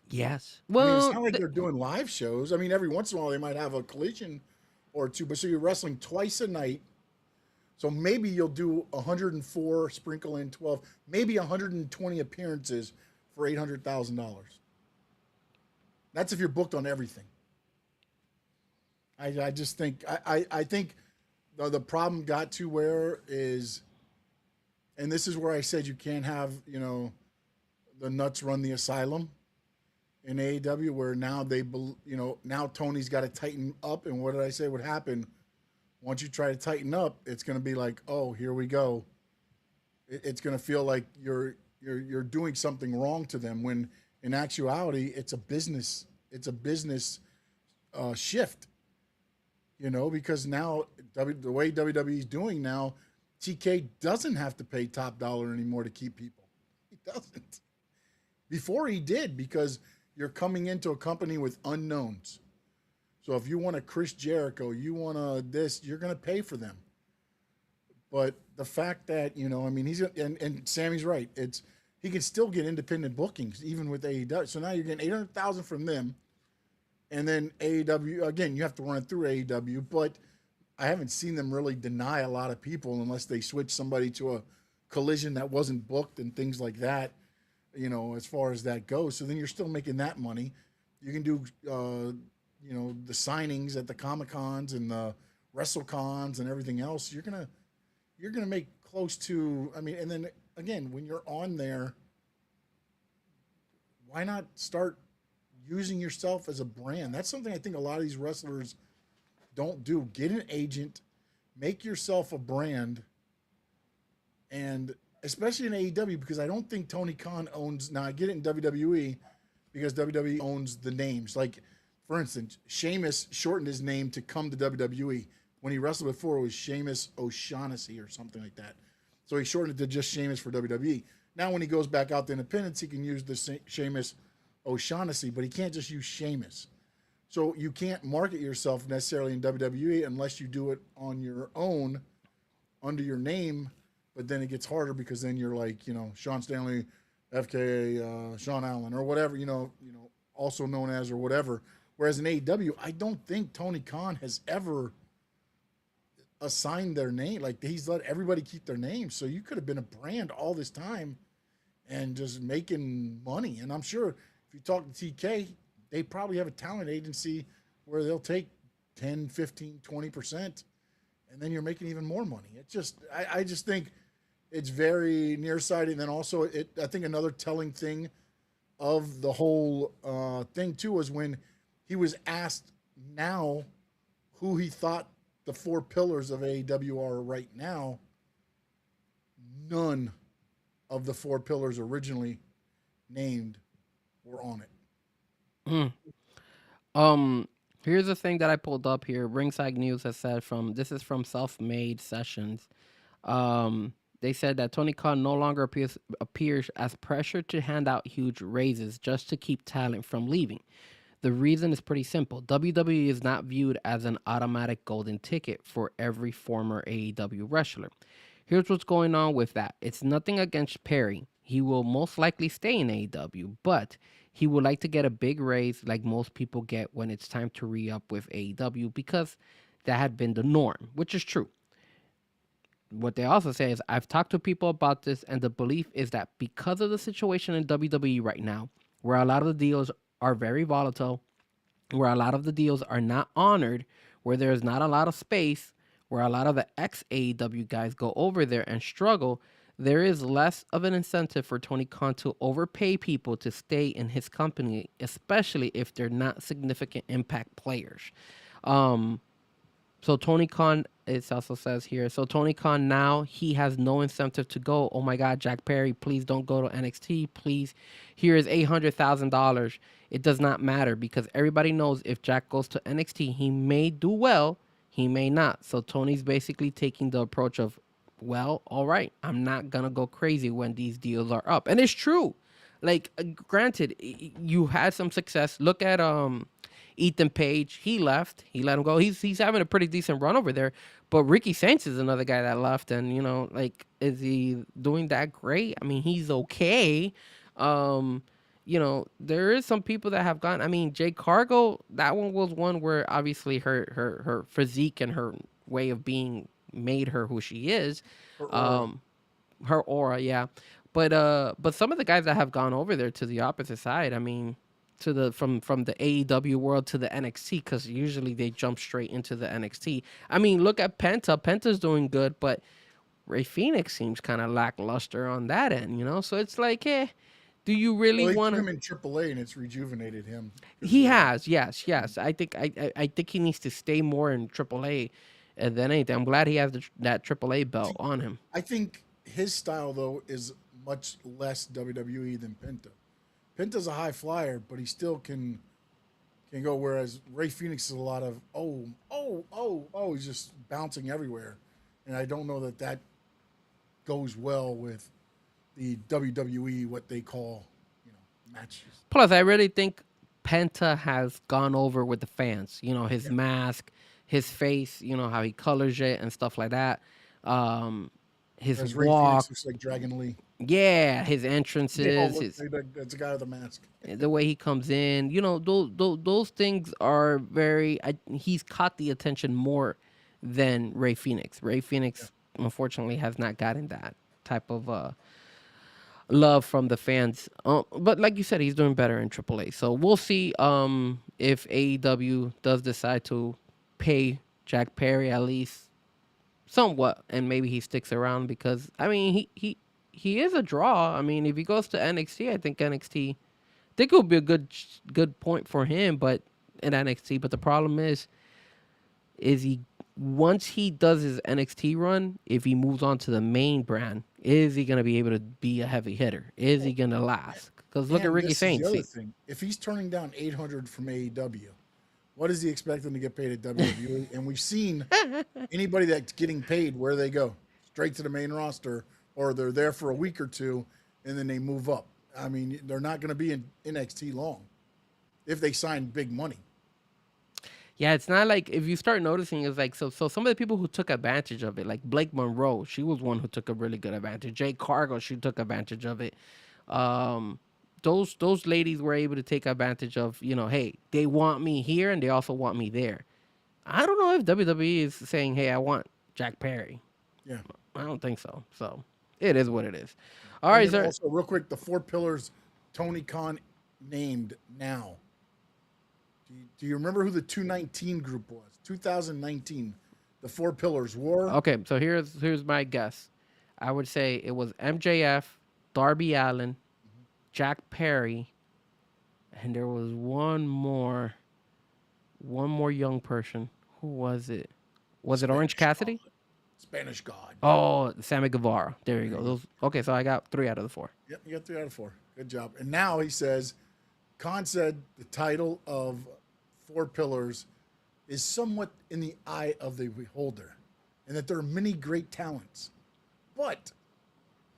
Yes. I mean, Well, it's not like they're doing live shows. I mean, every once in a while they might have a collision or two, but so you're wrestling twice a night. So maybe you'll do 104, sprinkle in 12, maybe 120 appearances for $800,000. That's if you're booked on everything. I just think I think the problem got to where is, and this is where I said you can't have the nuts run the asylum in AEW, where now now Tony's got to tighten up, and what did I say would happen once you try to tighten up? It's going to be like, oh, here we go. It's going to feel like you're doing something wrong to them, when in actuality it's a business. It's a business shift, because now the way WWE is doing now, TK doesn't have to pay top dollar anymore to keep people. He doesn't. Before he did, because you're coming into a company with unknowns. So if you want a Chris Jericho, you want a this, you're going to pay for them. But the fact that, I mean, and Sammy's right. He can still get independent bookings even with AEW. So now you're getting 800,000 from them. And then AEW, again, you have to run it through AEW, but I haven't seen them really deny a lot of people unless they switch somebody to a collision that wasn't booked and things like that, as far as that goes. So then you're still making that money. You can do, the signings at the Comic-Cons and the WrestleCons and everything else. You're gonna make close to, I mean, and then again, when you're on there, why not start using yourself as a brand? That's something I think a lot of these wrestlers don't do. Get an agent, make yourself a brand, and especially in AEW, because I don't think Tony Khan owns, now I get it in WWE because WWE owns the names. Like, for instance, Sheamus shortened his name to come to WWE. When he wrestled before, it was Sheamus O'Shaughnessy or something like that. So he shortened it to just Sheamus for WWE. Now when he goes back out to independence, he can use the Sheamus O'Shaughnessy, but he can't just use Sheamus. So you can't market yourself necessarily in WWE unless you do it on your own under your name. But then it gets harder because then you're like, Sean Stanley, FKA, Sean Allen, or whatever, also known as or whatever. Whereas in AEW, I don't think Tony Khan has ever assigned their name. Like, he's let everybody keep their names. So you could have been a brand all this time and just making money. And I'm sure if you talk to TK, they probably have a talent agency where they'll take 10, 15, 20%, and then you're making even more money. It's just, I just think it's very nearsighted. And then also, I think another telling thing of the whole thing too was when he was asked now who he thought the four pillars of AEW are right now. None of the four pillars originally named were on it. Here's the thing that I pulled up here. Ringside News has said this is from Self-Made Sessions. They said that Tony Khan no longer appears as pressured to hand out huge raises just to keep talent from leaving. The reason is pretty simple. WWE is not viewed as an automatic golden ticket for every former AEW wrestler. Here's what's going on with that. It's nothing against Perry. He will most likely stay in AEW, but he would like to get a big raise like most people get when it's time to re-up with AEW, because that had been the norm, which is true. What they also say is, I've talked to people about this, and the belief is that because of the situation in WWE right now, where a lot of the deals are very volatile, where a lot of the deals are not honored, where there's not a lot of space, where a lot of the ex-AEW guys go over there and struggle, there is less of an incentive for Tony Khan to overpay people to stay in his company, especially if they're not significant impact players. So Tony Khan, it also says here, so Tony Khan now, he has no incentive to go, oh my God, Jack Perry, please don't go to NXT, please. Here is $800,000. It does not matter, because everybody knows if Jack goes to NXT, he may do well, he may not. So Tony's basically taking the approach of, well, all right, I'm not going to go crazy when these deals are up. And it's true. Like, granted, you had some success. Look at Ethan Page. He left. He let him go. He's having a pretty decent run over there. But Ricky Saints is another guy that left. And, is he doing that great? I mean, he's okay. There is some people that have gone. I mean, Jade Cargill, that one was one where obviously her physique and her way of being made her who she is. Her aura, yeah. But some of the guys that have gone over there to the opposite side, I mean, to the from the AEW world to the NXT, because usually they jump straight into the NXT. I mean, look at Penta. Penta's doing good, but Ray Phoenix seems kind of lackluster on that end, you know. So it's like, do you really Well, they want put to? him in AAA, and it's rejuvenated him. 'Cause, He has, yes. I think he needs to stay more in AAA than anything. I'm glad he has that AAA belt on him. I think his style though is much less WWE than Penta. Penta's a high flyer, but he still can go. Whereas Ray Phoenix is a lot of he's just bouncing everywhere, and I don't know that goes well with the WWE, what they call matches. Plus, I really think Penta has gone over with the fans. You know, his mask, his face, you know, how he colors it and stuff like that. His Whereas Ray walk, Phoenix looks like Dragon Lee. yeah, his They all entrances, look his like that's a guy with a mask. the way he comes in. You know, those things are very. He's caught the attention more than Ray Phoenix. Ray Phoenix, unfortunately, has not gotten that type of love from the fans. But like you said, he's doing better in AAA. So we'll see if AEW does decide to pay Jack Perry at least somewhat, and maybe he sticks around, because I mean he is a draw. I mean, if he goes to NXT, I think it would be a good point for him, but in NXT. But the problem is he, once he does his NXT run, if he moves on to the main brand, is he going to be able to be a heavy hitter? Is he going to last? Because look at And Ricky this is the Saints. other thing. If he's turning down 800 from AEW, what is he expecting to get paid at WWE? And we've seen anybody that's getting paid, where they go straight to the main roster, or they're there for a week or two and then they move up. I mean, they're not going to be in NXT long if they sign big money. Yeah, it's not like, if you start noticing, it's like, so some of the people who took advantage of it, like Blake Monroe, she was one who took a really good advantage. Jay Cargo, she took advantage of it. Those ladies were able to take advantage of, you know, hey, they want me here and they also want me there. I don't know if WWE is saying, hey, I want Jack Perry. Yeah. I don't think so. So it is what it is. All And right, then sir. also, real quick, the 4 pillars Tony Khan named now. Do you remember who the 219 group was? 2019. The 4 pillars: War. Okay, so here's my guess. I would say it was MJF, Darby Allin, Jack Perry, and there was one more young person. Who was it? Was it Orange Cassidy? Spanish God. Oh, Sammy Guevara. There you go. Okay, so I got 3 out of the 4. Yep, you got 3 out of 4. Good job. And now he says, Khan said the title of 4 pillars is somewhat in the eye of the beholder, and that there are many great talents. But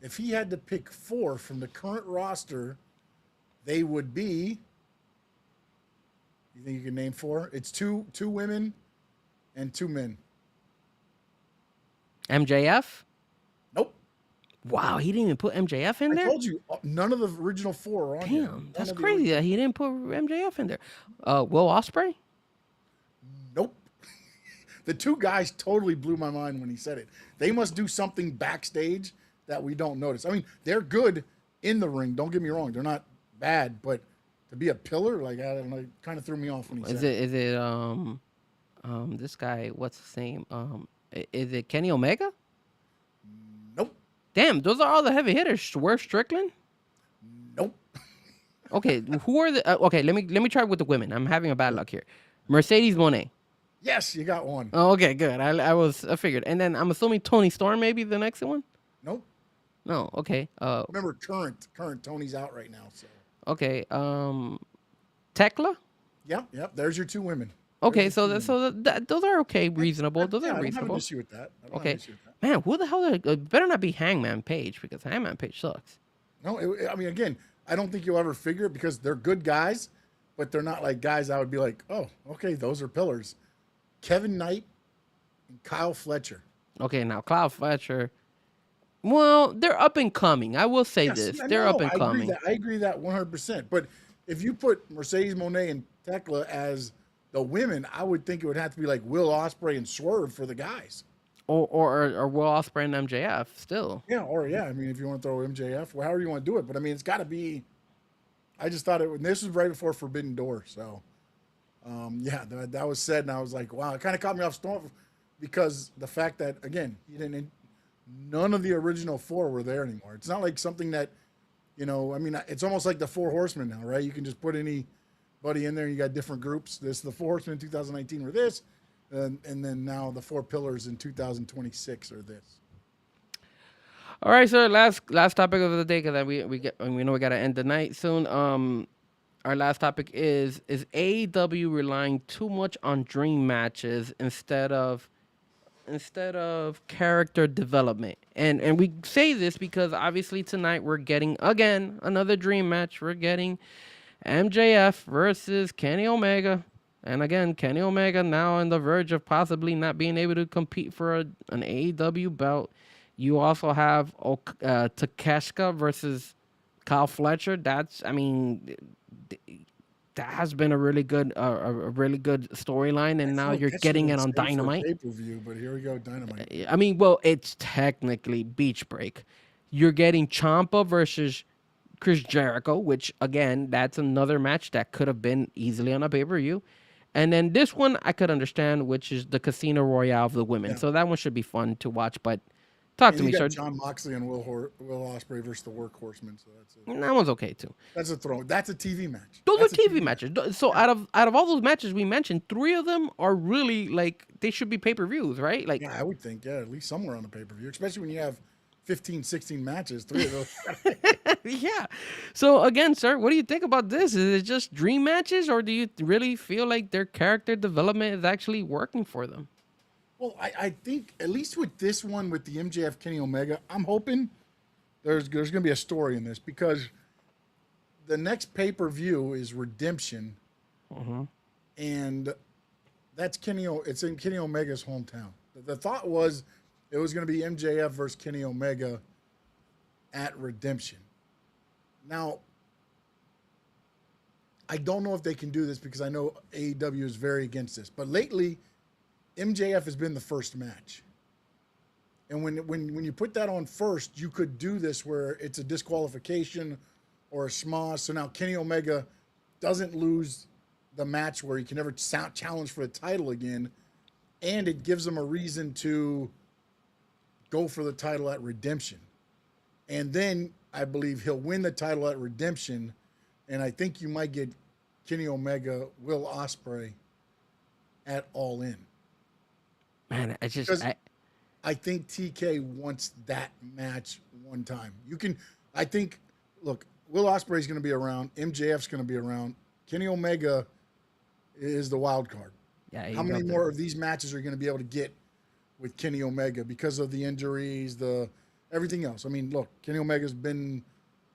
if he had to pick 4 from the current roster, they would be. You think you can name 4? It's two women and 2 men. MJF? Nope. Wow, he didn't even put MJF in I there? told you, none of the original 4 are on here. Damn, None that's of the crazy that he didn't put MJF in there. Will Ospreay? Nope. The 2 guys totally blew my mind when he said it. They must do something backstage that we don't notice. I mean, they're good in the ring. Don't get me wrong. They're not bad, but to be a pillar, like, I don't know, it kind of threw me off when he said it. Is it this guy, what's his name? Is it Kenny Omega? Nope. Damn, those are all the heavy hitters. Swerve Strickland? Nope. Okay, who are the okay, let me try with the women. I'm having a bad luck here. Mercedes Moné. Yes, you got one. Oh, okay, good. I figured. And then I'm assuming Tony Storm maybe the next one? Nope. No, okay. Remember, current Tony's out right now. So. Okay. Tekla? Yep. There's your 2 women. Okay, so those are okay, reasonable. Those Yeah, are I don't have reasonable. an issue with that. I don't have Okay, an issue with that. man, who the hell? Better not be Hangman Page, because Hangman Page sucks. No, I mean, again, I don't think you'll ever figure it because they're good guys, but they're not like guys I would be like, oh, okay, those are pillars. Kevin Knight and Kyle Fletcher. Okay, now Cloud Fletcher. Well, they're up and coming. I will say this: I they're know, up and coming. I agree that 100%. But if you put Mercedes Moné and Tekla as the women, I would think it would have to be like Will Ospreay and Swerve for the guys. Or Will Ospreay and MJF still. Yeah, I mean, if you want to throw MJF, however you want to do it. But I mean, it's got to be I just thought this was right before Forbidden Door, so yeah, that was said, and I was like, wow, it kind of caught me off storm because the fact that again, none of the original four were there anymore. It's not like something that, I mean, it's almost like the Four Horsemen now, right? You can just put anybody in there. You got different groups. The Four Horsemen in 2019 were this, and then now the Four Pillars in 2026 are this. All right, sir. Last topic of the day, because we know we gotta end the night soon. Our last topic is AEW relying too much on dream matches instead of character development. And we say this because obviously tonight we're getting again another dream match. We're getting MJF versus Kenny Omega. And again, Kenny Omega now on the verge of possibly not being able to compete for an AEW belt. You also have Takeshita versus Kyle Fletcher. That has been a really good storyline, and now you're getting it on Dynamite. Pay-per-view, but here we go, Dynamite. I mean, well, it's technically Beach Break. You're getting Ciampa versus Chris Jericho, which again, that's another match that could have been easily on a pay-per-view. And then this one I could understand, which is the Casino Royale of the women. Yeah. So that one should be fun to watch, but talk to me, sir. John Moxley and Will Ospreay versus the Workhorsemen. So that's it. That one's okay too. That's a throw. That's a TV match. Those are TV matches. So out of all those matches we mentioned, 3 of them are really like they should be pay-per-views, right? Like, yeah, I would think, at least somewhere on the pay-per-view, especially when you have 15, 16 matches, 3 of those. Yeah. So again, sir, what do you think about this? Is it just dream matches, or do you really feel like their character development is actually working for them? Well, I think at least with this one, with the MJF Kenny Omega, I'm hoping there's going to be a story in this because the next pay-per-view is Redemption, and that's it's in Kenny Omega's hometown. The thought was it was going to be MJF versus Kenny Omega at Redemption. Now, I don't know if they can do this because I know AEW is very against this, but lately MJF has been the first match. And when you put that on first, you could do this where it's a disqualification or a schmoz. So now Kenny Omega doesn't lose the match where he can never challenge for the title again. And it gives him a reason to go for the title at Redemption. And then I believe he'll win the title at Redemption. And I think you might get Kenny Omega, Will Ospreay at All In. Man, I think TK wants that match one time. Look, Will Ospreay is going to be around. MJF's going to be around. Kenny Omega is the wild card. Yeah. How many more of these matches are you going to be able to get with Kenny Omega because of the injuries, everything else? I mean, look, Kenny Omega's been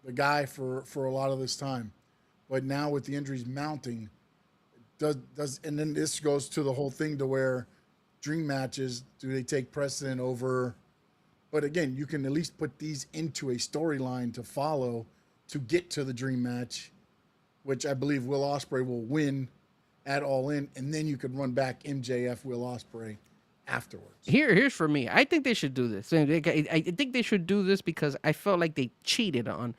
the guy for a lot of this time, but now with the injuries mounting, and then this goes to the whole thing to where dream matches, do they take precedent over? But again, you can at least put these into a storyline to follow to get to the dream match, which I believe Will Ospreay will win at All In, and then you could run back MJF, Will Ospreay afterwards. Here's for me. I think they should do this. I think they should do this because I felt like they cheated on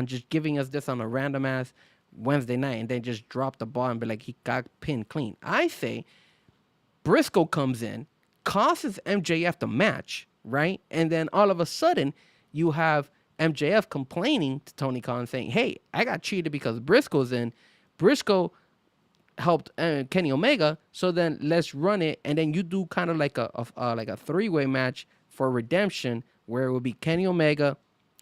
just giving us this on a random ass Wednesday night and then just drop the ball and be like, he got pinned clean. I say Briscoe comes in, costs MJF the match, right? And then all of a sudden, you have MJF complaining to Tony Khan saying, hey, I got cheated because Briscoe's in. Briscoe helped Kenny Omega, so then let's run it. And then you do kind of like a 3-way match for Redemption where it would be Kenny Omega,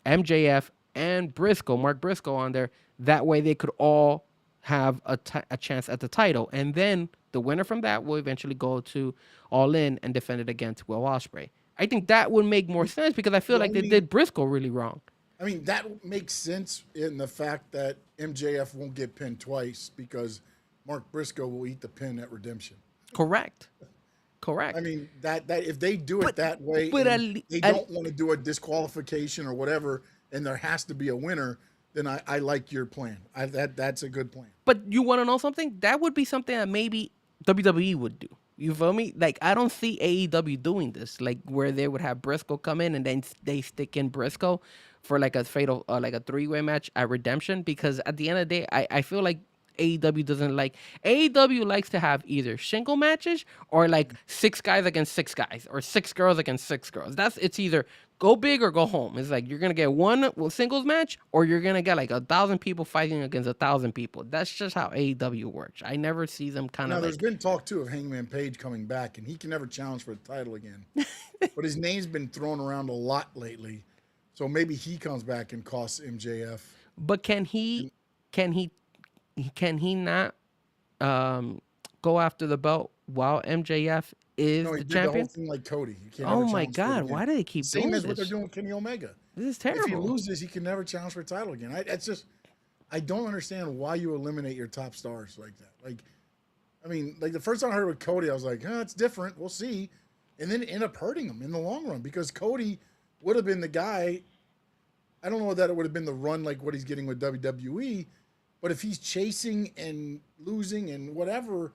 MJF, and Briscoe, Mark Briscoe on there. That way they could all have a chance at the title. And then the winner from that will eventually go to All In and defend it against Will Ospreay. I think that would make more sense because I feel like they did Briscoe really wrong. I mean, that makes sense in the fact that MJF won't get pinned twice because Mark Briscoe will eat the pin at Redemption. Correct. I mean, that if they do it that way, they don't want to do a disqualification or whatever, and there has to be a winner, then I like your plan. That's a good plan. But you want to know something? That would be something that maybe WWE would do. You feel me? Like, I don't see AEW doing this, like where they would have Briscoe come in and then they stick in Briscoe for like a fatal, like a three-way match at Redemption, because at the end of the day, I feel like AEW doesn't like AEW likes to have either single matches or like six guys against six guys or six girls against six girls. It's either go big or go home. It's like you're gonna get one singles match or you're gonna get like 1,000 people fighting against 1,000 people. That's just how AEW works. I never see them kind Now, of there's like been talk too of Hangman Page coming back, and he can never challenge for the title again. But his name's been thrown around a lot lately, so maybe he comes back and costs MJF. but can he can he not go after the belt while MJF is No, he the did the whole champion? thing like Cody. He can't Oh never my challenge for it God! again. Why do they keep Same doing as what they're this? doing with Kenny Omega. This is If he terrible. loses, he can never challenge for a title again. That's just, I don't understand why you eliminate your top stars like that. Like, I mean, like the first time I heard it with Cody, I was like, it's different. We'll see. And then it ended up hurting him in the long run because Cody would have been the guy. I don't know that it would have been the run like what he's getting with WWE, but if he's chasing and losing and whatever,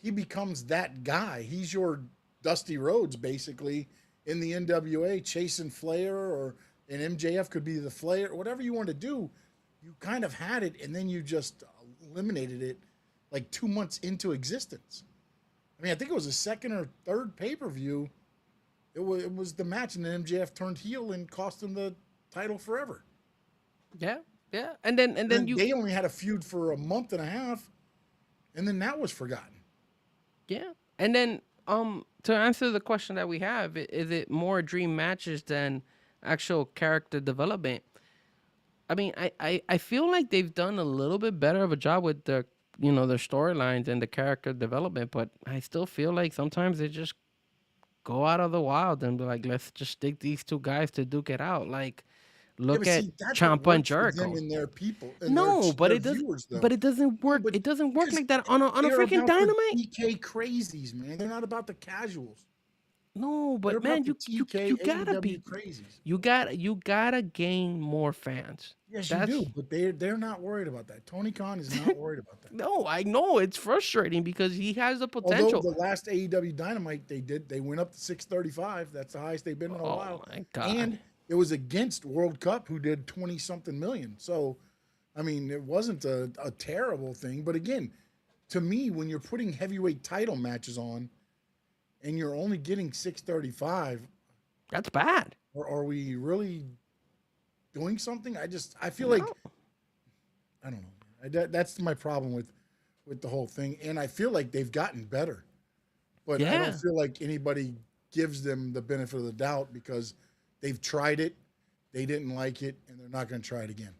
he becomes that guy. He's your Dusty Rhodes basically in the NWA, chasing Flair, or an MJF could be the Flair, whatever you want to do. You kind of had it, and then you just eliminated it like 2 months into existence. I mean, I think it was a second or third pay-per-view. It was the match, and then MJF turned heel and cost him the title forever. Yeah, yeah. And then you They only had a feud for a month and a half, and then that was forgotten. yeah. And then to answer the question that we have, is it more dream matches than actual character development? I mean, I feel like they've done a little bit better of a job with their their storylines and the character development, but I still feel like sometimes they just go out of the wild and be like, let's just stick these two guys to duke it out. Like, Yeah, look but at see, that's what Ciampa and works for them Jericho. and their people and No, but their it doesn't. viewers, though. But it doesn't work. But It doesn't work because like that on a they're freaking about the Dynamite. TK crazies, man. They're not about the casuals. No, They're but man, about the TK you gotta be crazies. you gotta gain more fans. Yes, That's you do, but they're not worried about that. Tony Khan is not worried about that. no, I know it's frustrating because he has the Although potential. the last AEW Dynamite they went up to 635. That's the highest they've been in a Oh while. my God. And it was against World Cup, who did 20 something million. So, I mean, it wasn't a terrible thing. But again, to me, when you're putting heavyweight title matches on, and you're only getting 635, That's bad. or are we really doing something? I feel like, No. I don't know. That's my problem with the whole thing. And I feel like they've gotten better, but I Yeah. don't feel like anybody gives them the benefit of the doubt because they've tried it, they didn't like it, and they're not going to try it again.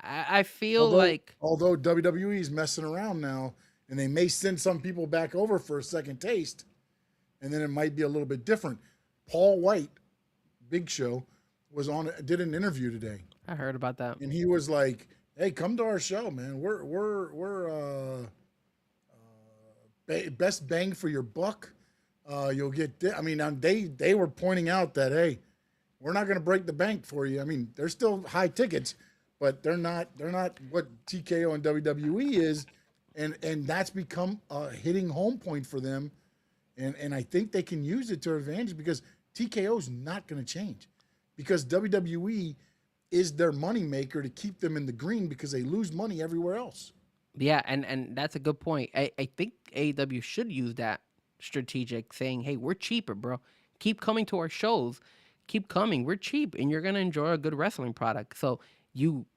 I feel like Although WWE is messing around now, and they may send some people back over for a second taste, and then it might be a little bit different. Paul White, Big Show, did an interview today, I heard about that. and he was like, "Hey, come to our show, man. We're best bang for your buck. You'll get." I mean, they were pointing out that, hey, we're not going to break the bank for you. I mean, they're still high tickets, but they're not what TKO and WWE is, and that's become a hitting home point for them, and I think they can use it to their advantage because TKO is not going to change, because WWE is their moneymaker to keep them in the green because they lose money everywhere else. Yeah, and that's a good point. I think AEW should use that strategic saying, hey, we're cheaper, bro. Keep coming to our shows. Keep coming. We're cheap and you're gonna enjoy a good wrestling product. So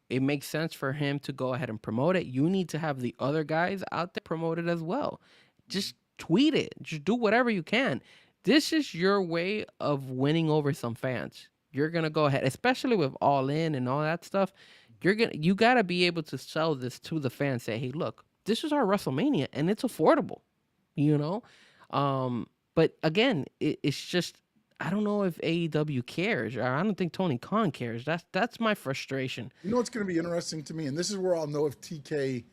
it makes sense for him to go ahead and promote it. You need to have the other guys out there promote it as well. Just tweet it. Just do whatever you can. This is your way of winning over some fans. You're gonna go ahead, especially with All In and all that stuff. You gotta be able to sell this to the fans. Say, hey, look, this is our WrestleMania and it's affordable, you know. But again, it's just I don't know if AEW cares, or I don't think Tony Khan cares. That's my frustration. You know what's going to be interesting to me, and this is where I'll know if TK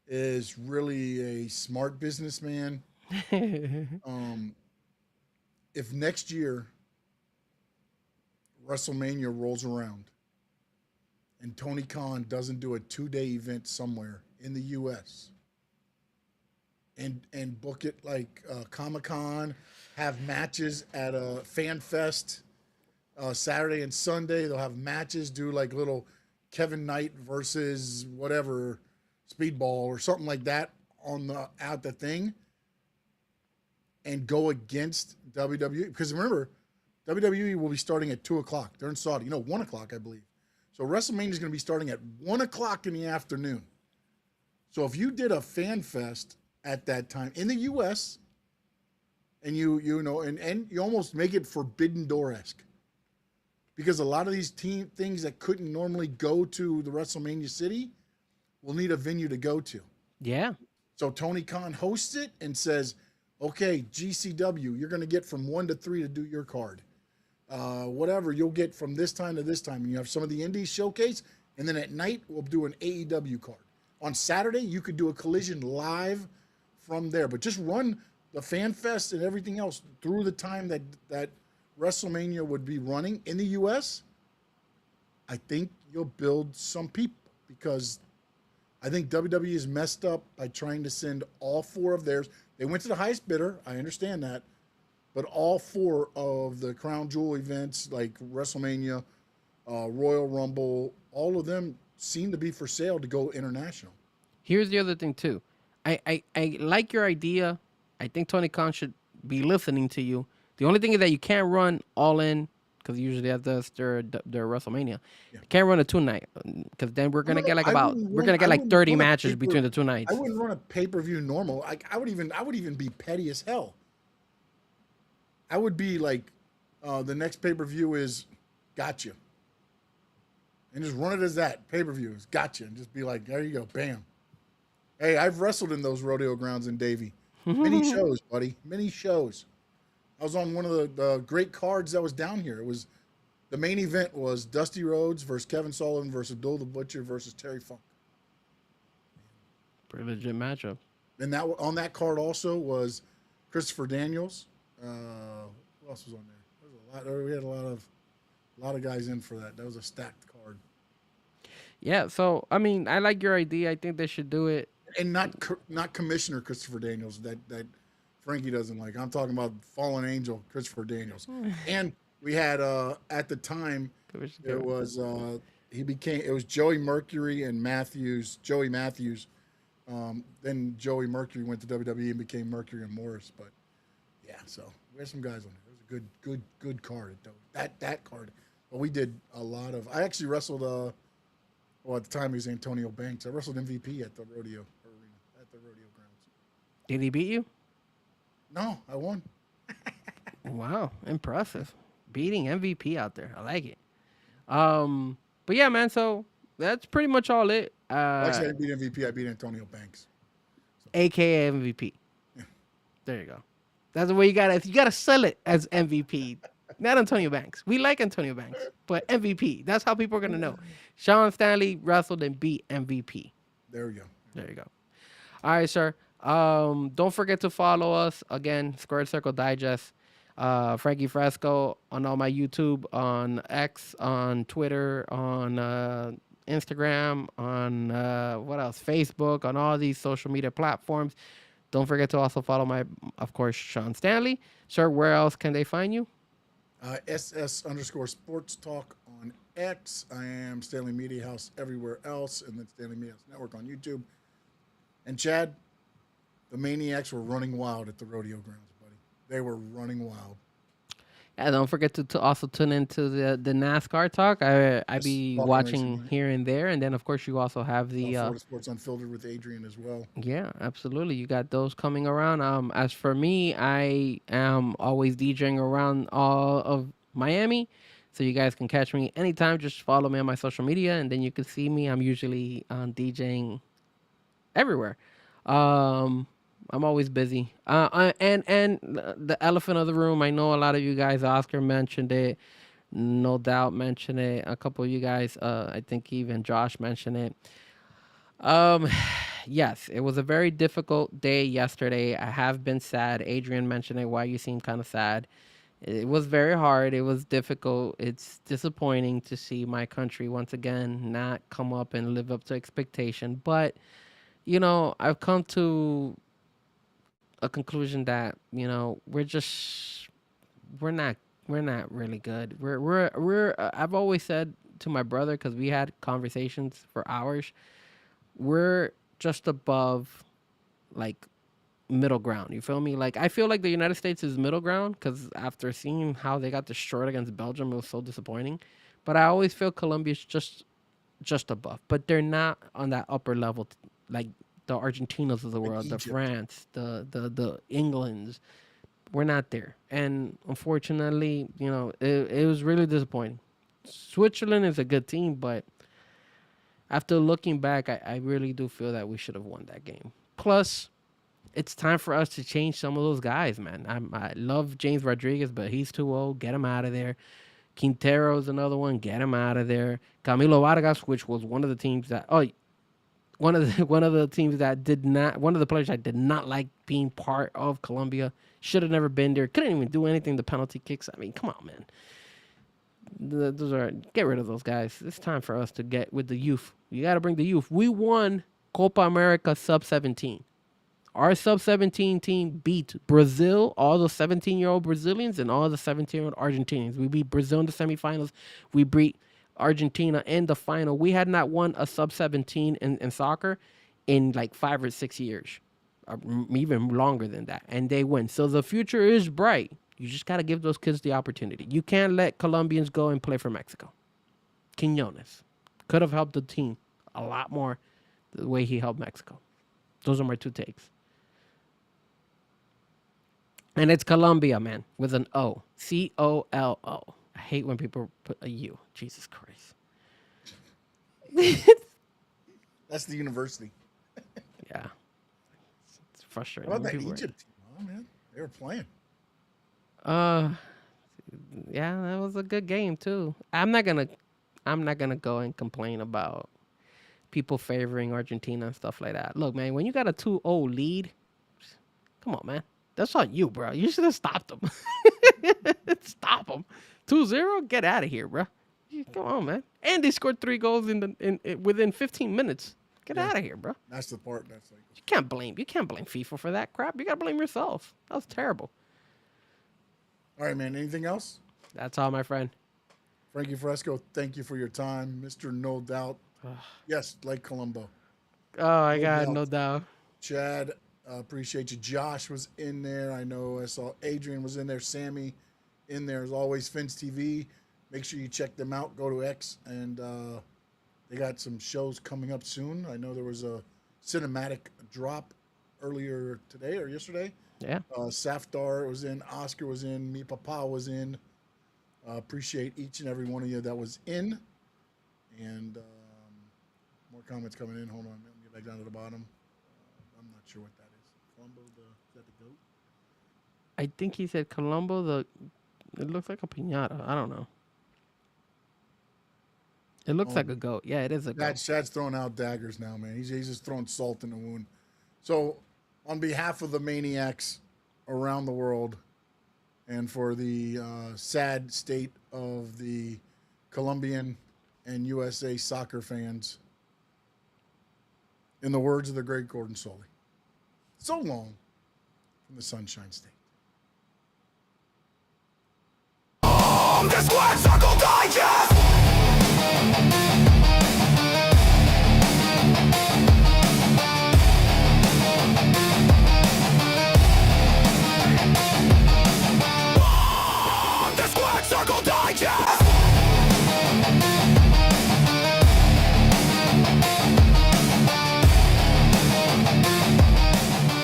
is really a smart businessman. If next year WrestleMania rolls around and Tony Khan doesn't do a 2-day event somewhere in the U.S. and book it like Comic-Con, have matches at a fan fest, Saturday and Sunday they'll have matches. Do like little Kevin Knight versus whatever Speedball or something like that on the at the thing, and go against WWE because remember WWE will be starting at 2 o'clock. They're in Saudi, 1 o'clock I believe. So WrestleMania is going to be starting at 1 o'clock in the afternoon. So if you did a fan fest at that time in the U.S. and and you almost make it Forbidden Door-esque because a lot of these things that couldn't normally go to the WrestleMania city will need a venue to go to. Yeah. So Tony Khan hosts it and says, okay, GCW, you're going to get from 1 to 3 to do your card. Whatever, you'll get from this time to this time. And you have some of the indies showcase, and then at night, we'll do an AEW card. On Saturday, you could do a Collision live from there. But just run the Fan Fest and everything else through the time that WrestleMania would be running in the U.S., I think you'll build some people because I think WWE is messed up by trying to send all 4 of theirs. They went to the highest bidder. I understand that. But all 4 of the Crown Jewel events like WrestleMania, Royal Rumble, all of them seem to be for sale to go international. Here's the other thing too. I like your idea. I think Tony Khan should be listening to you. The only thing is that you can't run all in because usually that's their WrestleMania. You can't run a 2-night because then we're gonna get like 30 matches between the 2 nights. I wouldn't run a pay-per-view normal. I would even be petty as hell. I would be like, the next pay-per-view is Gotcha. And just run it as that. Pay-per-view is Gotcha. And just be like, there you go, bam. Hey, I've wrestled in those rodeo grounds in Davie. Many shows, buddy. Many shows. I was on one of the great cards that was down here. It was the main event was Dusty Rhodes versus Kevin Sullivan versus Abdul the Butcher versus Terry Funk. Pretty legit matchup. And that on that card also was Christopher Daniels. Who else was on there? There was a lot. We had a lot of guys in for that. That was a stacked card. Yeah. So I mean, I like your idea. I think they should do it. And not Commissioner Christopher Daniels that Frankie doesn't like. I'm talking about Fallen Angel Christopher Daniels. And we had at the time it was Joey Mercury and Joey Matthews. Then Joey Mercury went to WWE and became Mercury and Morris. But yeah, so we had some guys on there. It was a good card. That card. But we did a lot of. I actually wrestled. At the time he was Antonio Banks. I wrestled MVP at the rodeo arena at the rodeo grounds. Did he beat you? No, I won. Wow, impressive. Beating MVP out there. I like it. But yeah, man, so that's pretty much all it. Actually, I didn't beat MVP. I beat Antonio Banks. AKA MVP. Yeah. There you go. That's the way you gotta sell it as MVP. Not Antonio Banks. We like Antonio Banks, but MVP. That's how people are gonna know. Sean Stanley wrestled and beat MVP. There we go. There you go. All right, sir. Don't forget to follow us again. Squared Circle Digest. Frankie Fresco on all my YouTube, on X, on Twitter, on Instagram, on what else? Facebook, on all these social media platforms. Don't forget to also follow of course, Sean Stanley. Sir, where else can they find you? SS_Sports Talk on X. I am Stanley Media House everywhere else, and then Stanley Media House Network on YouTube. And Chad, the Maniacs were running wild at the rodeo grounds, buddy. They were running wild. And don't forget to also tune into the NASCAR talk. I be watching racing, here and there, and then of course you also have the Florida Sports Unfiltered with Adrian as well. Yeah, absolutely. You got those coming around. As for me, I am always DJing around all of Miami, so you guys can catch me anytime. Just follow me on my social media, and then you can see me. I'm usually DJing everywhere. I'm always busy. And the elephant of the room, I know a lot of you guys, Oscar mentioned it, No Doubt mentioned it. A couple of you guys, I think even Josh mentioned it. Yes, it was a very difficult day yesterday. I have been sad. Adrian mentioned it, why you seem kind of sad. It was very hard. It was difficult. It's disappointing to see my country once again not come up and live up to expectation. But, I've come to a conclusion that we're We're not really good. We're. I've always said to my brother, because we had conversations for hours. We're just above, like, middle ground. You feel me? Like, I feel like the United States is middle ground because after seeing how they got destroyed against Belgium, it was so disappointing. But I always feel Colombia's just above. But they're not on that upper level, like the Argentinas of the world, the Egypt. France, the Englands. We're not there, and unfortunately, it was really disappointing. Switzerland is a good team, but after looking back, I really do feel that we should have won that game. Plus, it's time for us to change some of those guys, man. I love James Rodriguez, but he's too old. Get him out of there. Quintero's another one. Get him out of there. Camilo Vargas, which was one of the teams that one of the teams that did not, one of the players I did not like being part of Colombia. Should have never been there. Couldn't even do anything. The penalty kicks. I mean, come on, man. Get rid of those guys. It's time for us to get with the youth. You got to bring the youth. We won Copa America sub-17. Our sub-17 team beat Brazil, all the 17-year-old Brazilians and all the 17-year-old Argentinians. We beat Brazil in the semifinals. We beat Argentina in the final. We had not won a sub-17 in soccer in like 5 or 6 years, or even longer than that, and they win. So the future is bright. You just got to give those kids the opportunity. You can't let Colombians go and play for Mexico. Quinones could have helped the team a lot more the way he helped Mexico. Those are my two takes. And it's Colombia, man, with an O. C-O-L-O. I hate when people put a U. Jesus Christ. That's the university. Yeah. It's frustrating. How about that People Egypt team? Oh, man. They were playing. Yeah, that was a good game too. I'm not gonna go and complain about people favoring Argentina and stuff like that. Look, man, when you got a 2-0 lead, come on, man. That's on you, bro. You should have stopped them. Stop them. 2-0? Get out of here, bro. Come on, man. And they scored 3 goals within 15 minutes. Get out of here, bro. That's the part that's like. You can't blame FIFA for that crap. You gotta blame yourself. That was terrible. All right, man. Anything else? That's all, my friend. Frankie Fresco, thank you for your time. Mr. No Doubt. Yes, like Colombo. Oh, I got doubt. no doubt. Chad, appreciate you. Josh was in there. I know I saw Adrian was in there. Sammy in there. As always, Fins TV. Make sure you check them out. Go to X. And they got some shows coming up soon. I know there was a cinematic drop earlier today or yesterday. Yeah. Safdar was in. Oscar was in. Me Papa was in. Appreciate each and every one of you that was in. And more comments coming in. Hold on. Let me get back down to the bottom. I'm not sure what that is. Colombo, is that the goat? I think he said Colombo. It looks like a piñata. I don't know. It looks like a goat. Yeah, it is a goat. Chad's throwing out daggers now, man. He's just throwing salt in the wound. So, on behalf of the maniacs around the world, and for the sad state of the Colombian and USA soccer fans, in the words of the great Gordon Solie, so long from the Sunshine State. That's why I